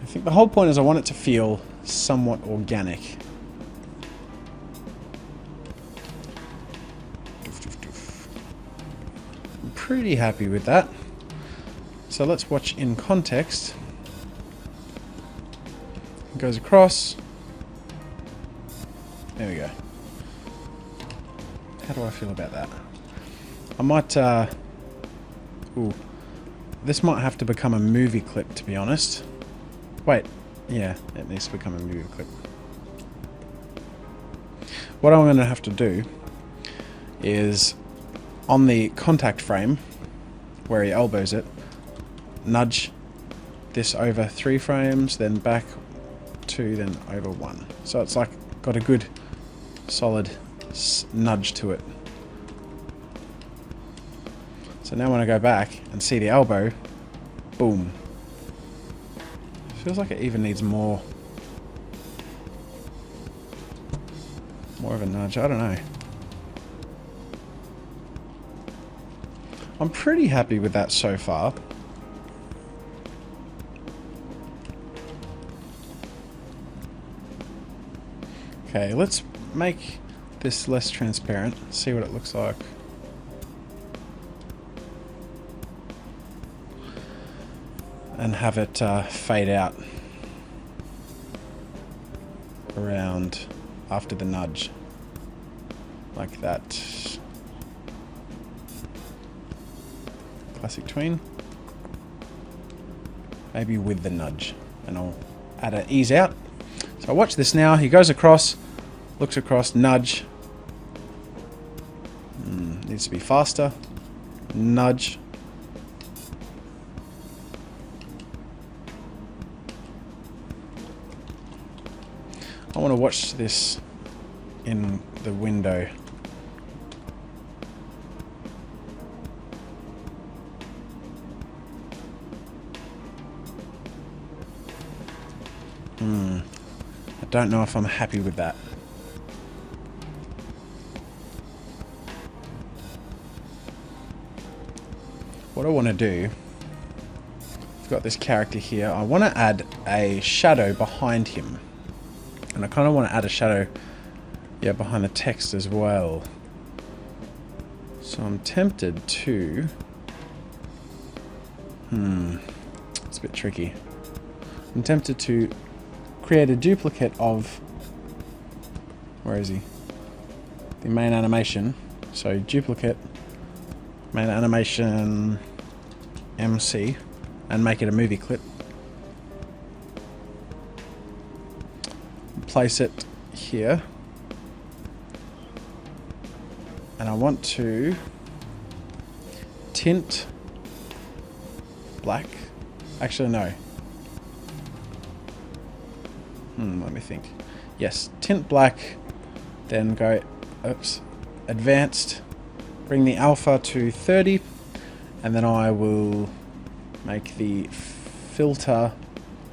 I think the whole point is I want it to feel somewhat organic. I'm pretty happy with that. So let's watch in context. It goes across. There we go. How do I feel about that? I might, ooh, this might have to become a movie clip, to be honest. Wait, yeah, it needs to become a movie clip. What I'm going to have to do is, on the contact frame, where he elbows it, nudge this over 3 frames, then back 2, then over 1. So it's like got a good solid nudge to it. So now when I go back and see the elbow, boom. Feels like it even needs more of a nudge. I don't know. I'm pretty happy with that so far. Okay, let's make this less transparent, see what it looks like. And have it fade out around after the nudge, like that. Classic tween. Maybe with the nudge, and I'll add an ease out. So watch this now. He goes across, looks across, nudge. Needs to be faster. Nudge. I want to watch this in the window. I don't know if I'm happy with that. What I want to do, I've got this character here, I want to add a shadow behind him. And I kind of want to add a shadow, yeah, behind the text as well. So I'm tempted to... it's a bit tricky. I'm tempted to create a duplicate of... Where is he? The main animation. So duplicate, main animation, MC, and make it a movie clip. Place it here, and I want to tint black. Actually, no. Let me think. Yes, tint black, then go, advanced, bring the alpha to 30, and then I will make the filter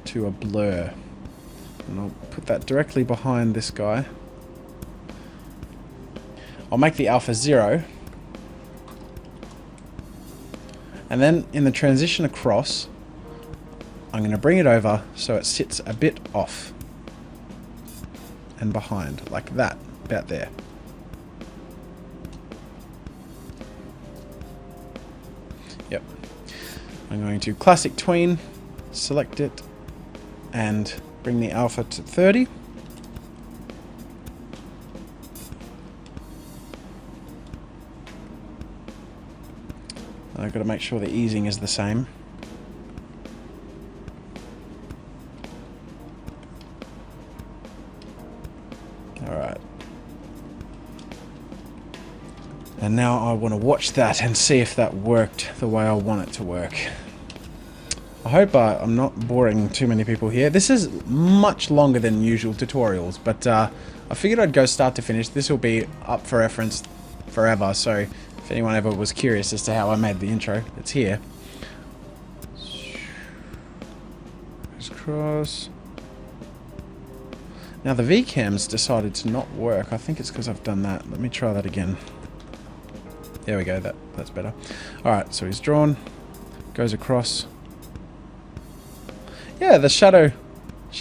to a blur. And I'll put that directly behind this guy. I'll make the alpha 0. And then in the transition across, I'm going to bring it over so it sits a bit off and behind, like that, about there. Yep. I'm going to classic tween, select it, and bring the alpha to 30. I've got to make sure the easing is the same. Alright. And now I want to watch that and see if that worked the way I want it to work. I hope I'm not boring too many people here. This is much longer than usual tutorials, but I figured I'd go start to finish. This will be up for reference forever, so if anyone ever was curious as to how I made the intro, it's here. Cross. Now the VCam's decided to not work. I think it's because I've done that. Let me try that again. There we go, that's better. Alright, so he's drawn, goes across. Yeah, the shadow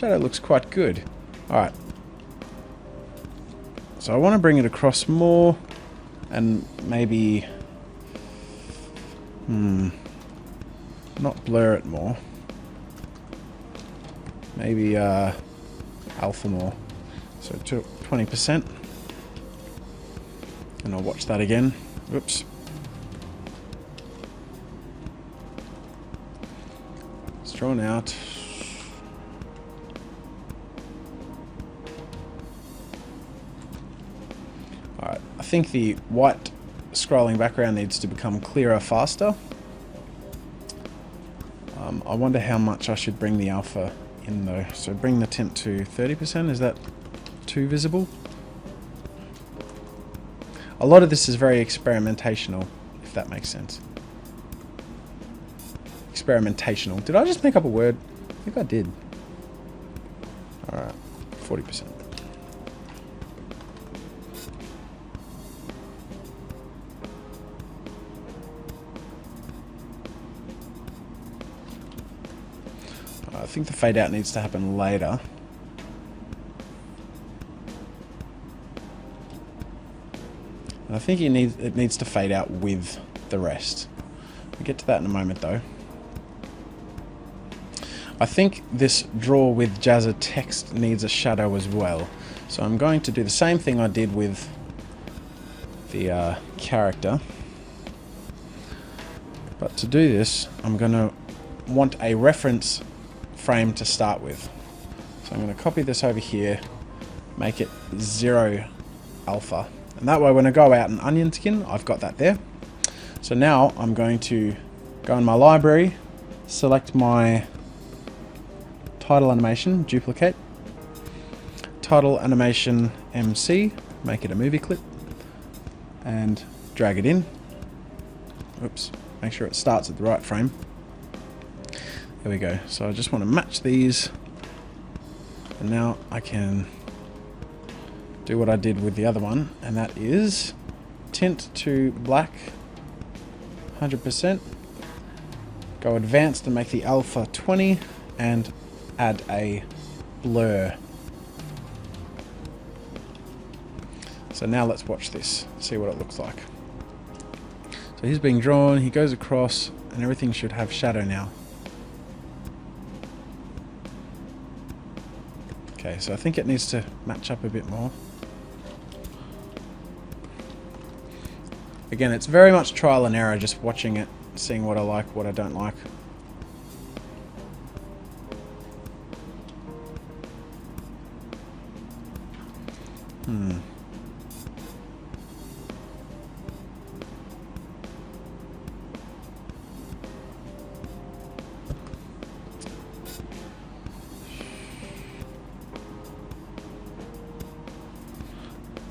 looks quite good. Alright. So I want to bring it across more and maybe not blur it more. Maybe alpha more. So 20%. And I'll watch that again. Oops. It's drawn out. Alright, I think the white scrolling background needs to become clearer faster. I wonder how much I should bring the alpha in though. So bring the tint to 30%, is that too visible? A lot of this is very experimentational, if that makes sense. Experimentational. Did I just make up a word? I think I did. Alright, 40%. I think the fade out needs to happen later. And I think it needs to fade out with the rest. We'll get to that in a moment though. I think this draw with JAZZA text needs a shadow as well. So I'm going to do the same thing I did with the character. But to do this, I'm going to want a reference frame to start with. So I'm going to copy this over here, make it 0 alpha. And that way when I go out in onion skin, I've got that there. So now I'm going to go in my library, select my title animation, duplicate, title animation MC, make it a movie clip, and drag it in. Oops, make sure it starts at the right frame. There we go. So I just want to match these, and now I can do what I did with the other one, and that is tint to black 100%, go advanced and make the alpha 20, and add a blur. So now let's watch this, see what it looks like. So he's being drawn, he goes across, and everything should have shadow now. Okay, so I think it needs to match up a bit more. Again, it's very much trial and error, just watching it, seeing what I like, what I don't like.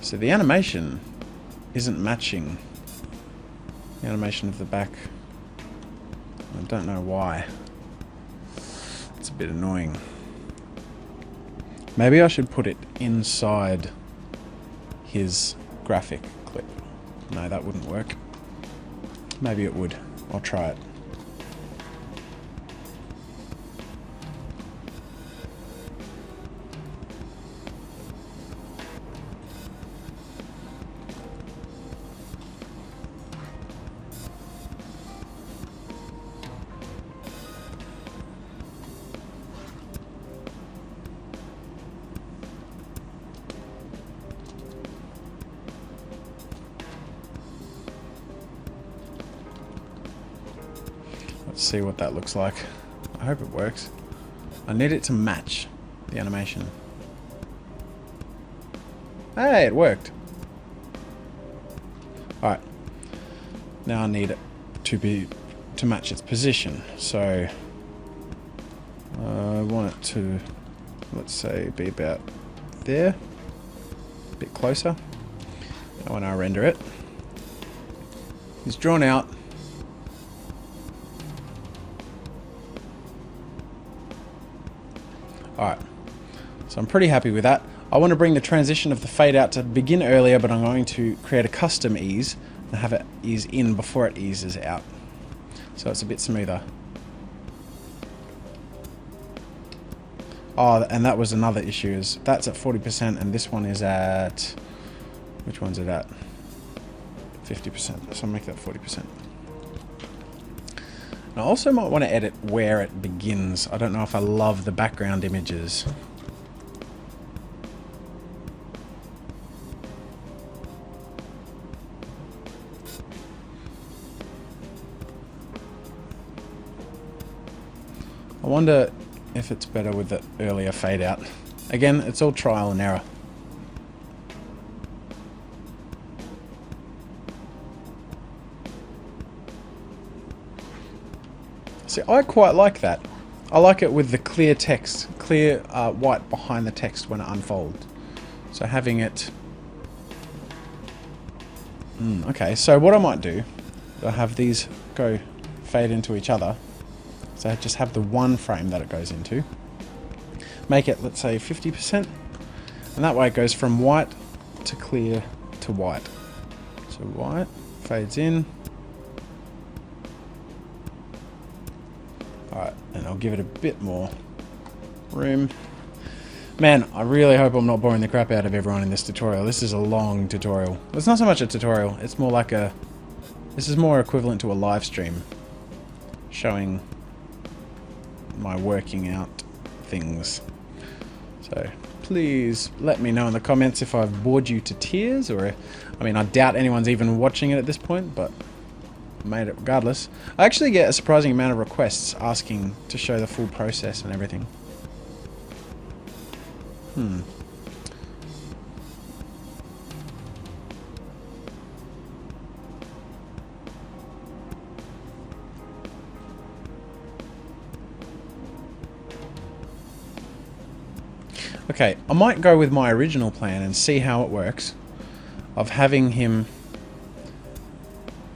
So the animation isn't matching the animation of the back. I don't know why. It's a bit annoying. Maybe I should put it inside his graphic clip. No, that wouldn't work. Maybe it would. I'll try it. Let's see what that looks like. I hope it works. I need it to match the animation. Hey, it worked. Alright. Now I need it to match its position. So I want it to, let's say, be about there. A bit closer. Now when I render it, it's drawn out. Alright, so I'm pretty happy with that. I want to bring the transition of the fade out to begin earlier, but I'm going to create a custom ease and have it ease in before it eases out. So it's a bit smoother. Oh, and that was another issue, is that's at 40% and this one is at, which one's it at? 50%, so I'll make that 40%. I also might want to edit where it begins. I don't know if I love the background images. I wonder if it's better with the earlier fade out. Again, it's all trial and error. See, I quite like that. I like it with the clear text, clear white behind the text when it unfolds. So having it... okay, so what I might do, I'll have these go fade into each other. So I just have the one frame that it goes into. Make it, let's say, 50%. And that way it goes from white to clear to white. So white fades in. Alright, and I'll give it a bit more room. Man, I really hope I'm not boring the crap out of everyone in this tutorial. This is a long tutorial. It's not so much a tutorial, it's more like a... This is more equivalent to a live stream. Showing my working out things. So, please let me know in the comments if I've bored you to tears, or... I mean, I doubt anyone's even watching it at this point, but... I made it regardless. I actually get a surprising amount of requests asking to show the full process and everything. Okay, I might go with my original plan and see how it works, of having him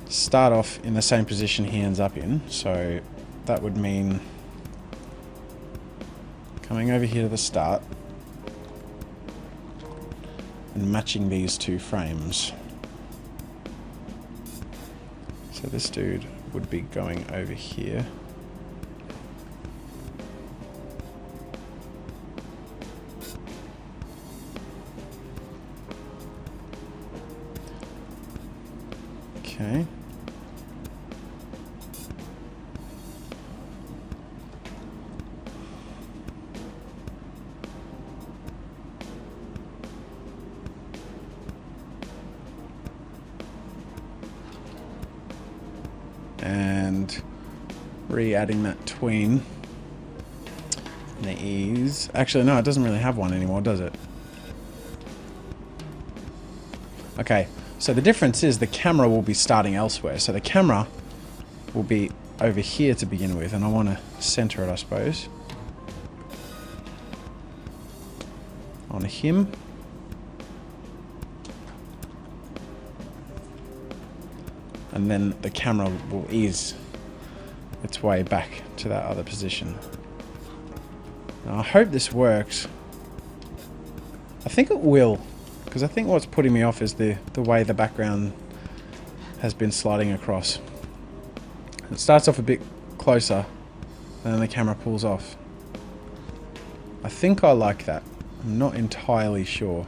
start off in the same position he ends up in. So that would mean coming over here to the start and matching these two frames. So this dude would be going over here. Okay. And re-adding that tween. And the ease. Actually, no, it doesn't really have one anymore, does it? Okay, so the difference is the camera will be starting elsewhere. So the camera will be over here to begin with, and I want to center it, I suppose. On him. And then the camera will ease its way back to that other position. Now, I hope this works. I think it will, because I think what's putting me off is the way the background has been sliding across. It starts off a bit closer, and then the camera pulls off. I think I like that. I'm not entirely sure.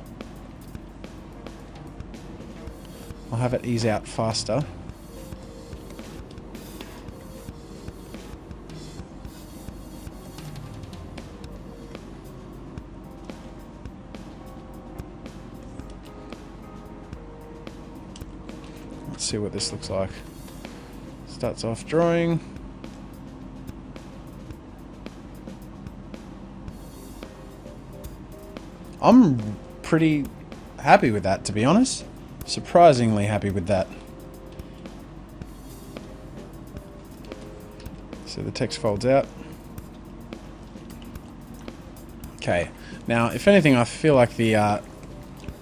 I'll have it ease out faster. Let's see what this looks like. Starts off drawing. I'm pretty happy with that, to be honest. Surprisingly happy with that. So the text folds out. Okay, now if anything, I feel like the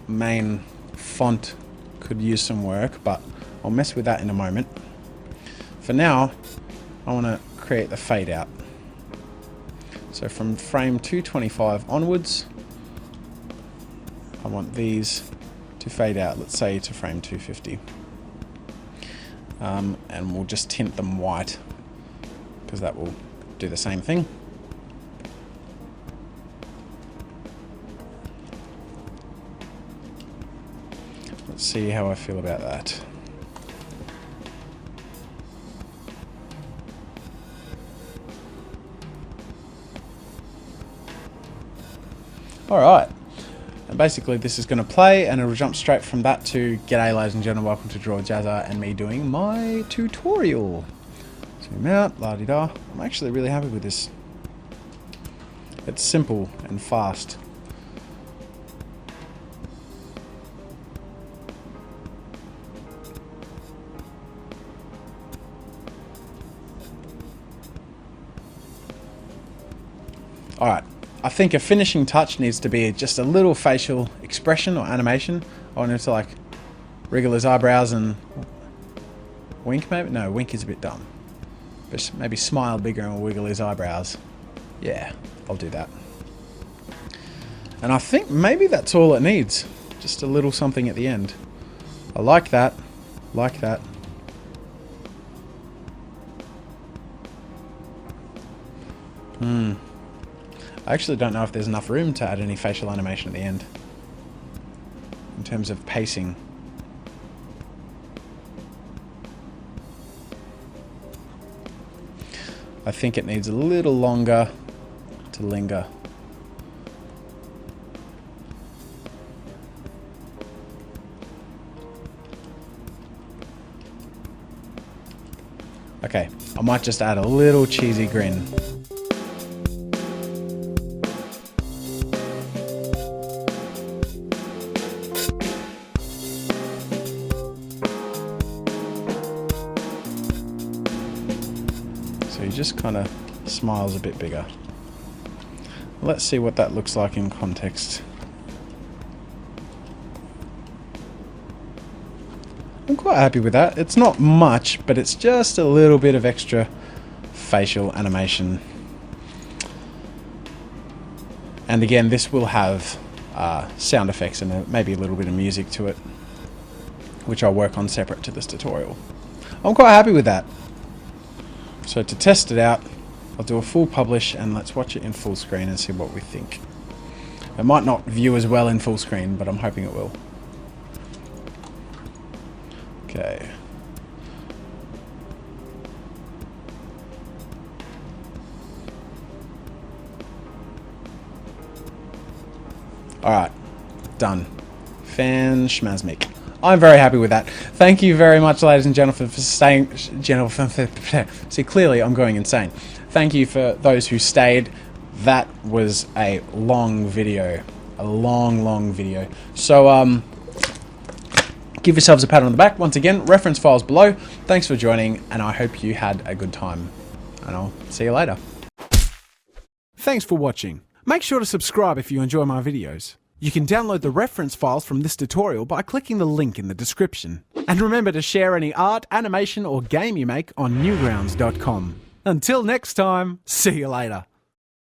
main font could use some work, but I'll mess with that in a moment. For now, I want to create the fade out. So from frame 225 onwards, I want these to fade out, let's say to frame 250. And we'll just tint them white, because that will do the same thing. Let's see how I feel about that. Alright, and basically this is going to play and it'll jump straight from that to g'day ladies and gentlemen, welcome to Draw with Jazza and me doing my tutorial. Zoom out, la-di-da. I'm actually really happy with this. It's simple and fast. Alright, I think a finishing touch needs to be just a little facial expression or animation. I want him to like wriggle his eyebrows and wink maybe? No, wink is a bit dumb. But maybe smile bigger and wiggle his eyebrows. Yeah, I'll do that. And I think maybe that's all it needs. Just a little something at the end. I like that. Like that. I actually don't know if there's enough room to add any facial animation at the end in terms of pacing. I think it needs a little longer to linger. Okay, I might just add a little cheesy grin. So he just kind of smiles a bit bigger. Let's see what that looks like in context. I'm quite happy with that. It's not much, but it's just a little bit of extra facial animation. And again, this will have sound effects and maybe a little bit of music to it, which I'll work on separate to this tutorial. I'm quite happy with that. So to test it out, I'll do a full publish and let's watch it in full screen and see what we think. It might not view as well in full screen, but I'm hoping it will. Okay. Alright. Done. Fan-schmazmic. I'm very happy with that. Thank you very much, ladies and gentlemen, for staying... See, clearly I'm going insane. Thank you for those who stayed. That was a long video. A long video. So, give yourselves a pat on the back. Once again, reference files below. Thanks for joining, and I hope you had a good time. And I'll see you later. Thanks for watching. Make sure to subscribe if you enjoy my videos. You can download the reference files from this tutorial by clicking the link in the description. And remember to share any art, animation, or game you make on Newgrounds.com. Until next time, see you later.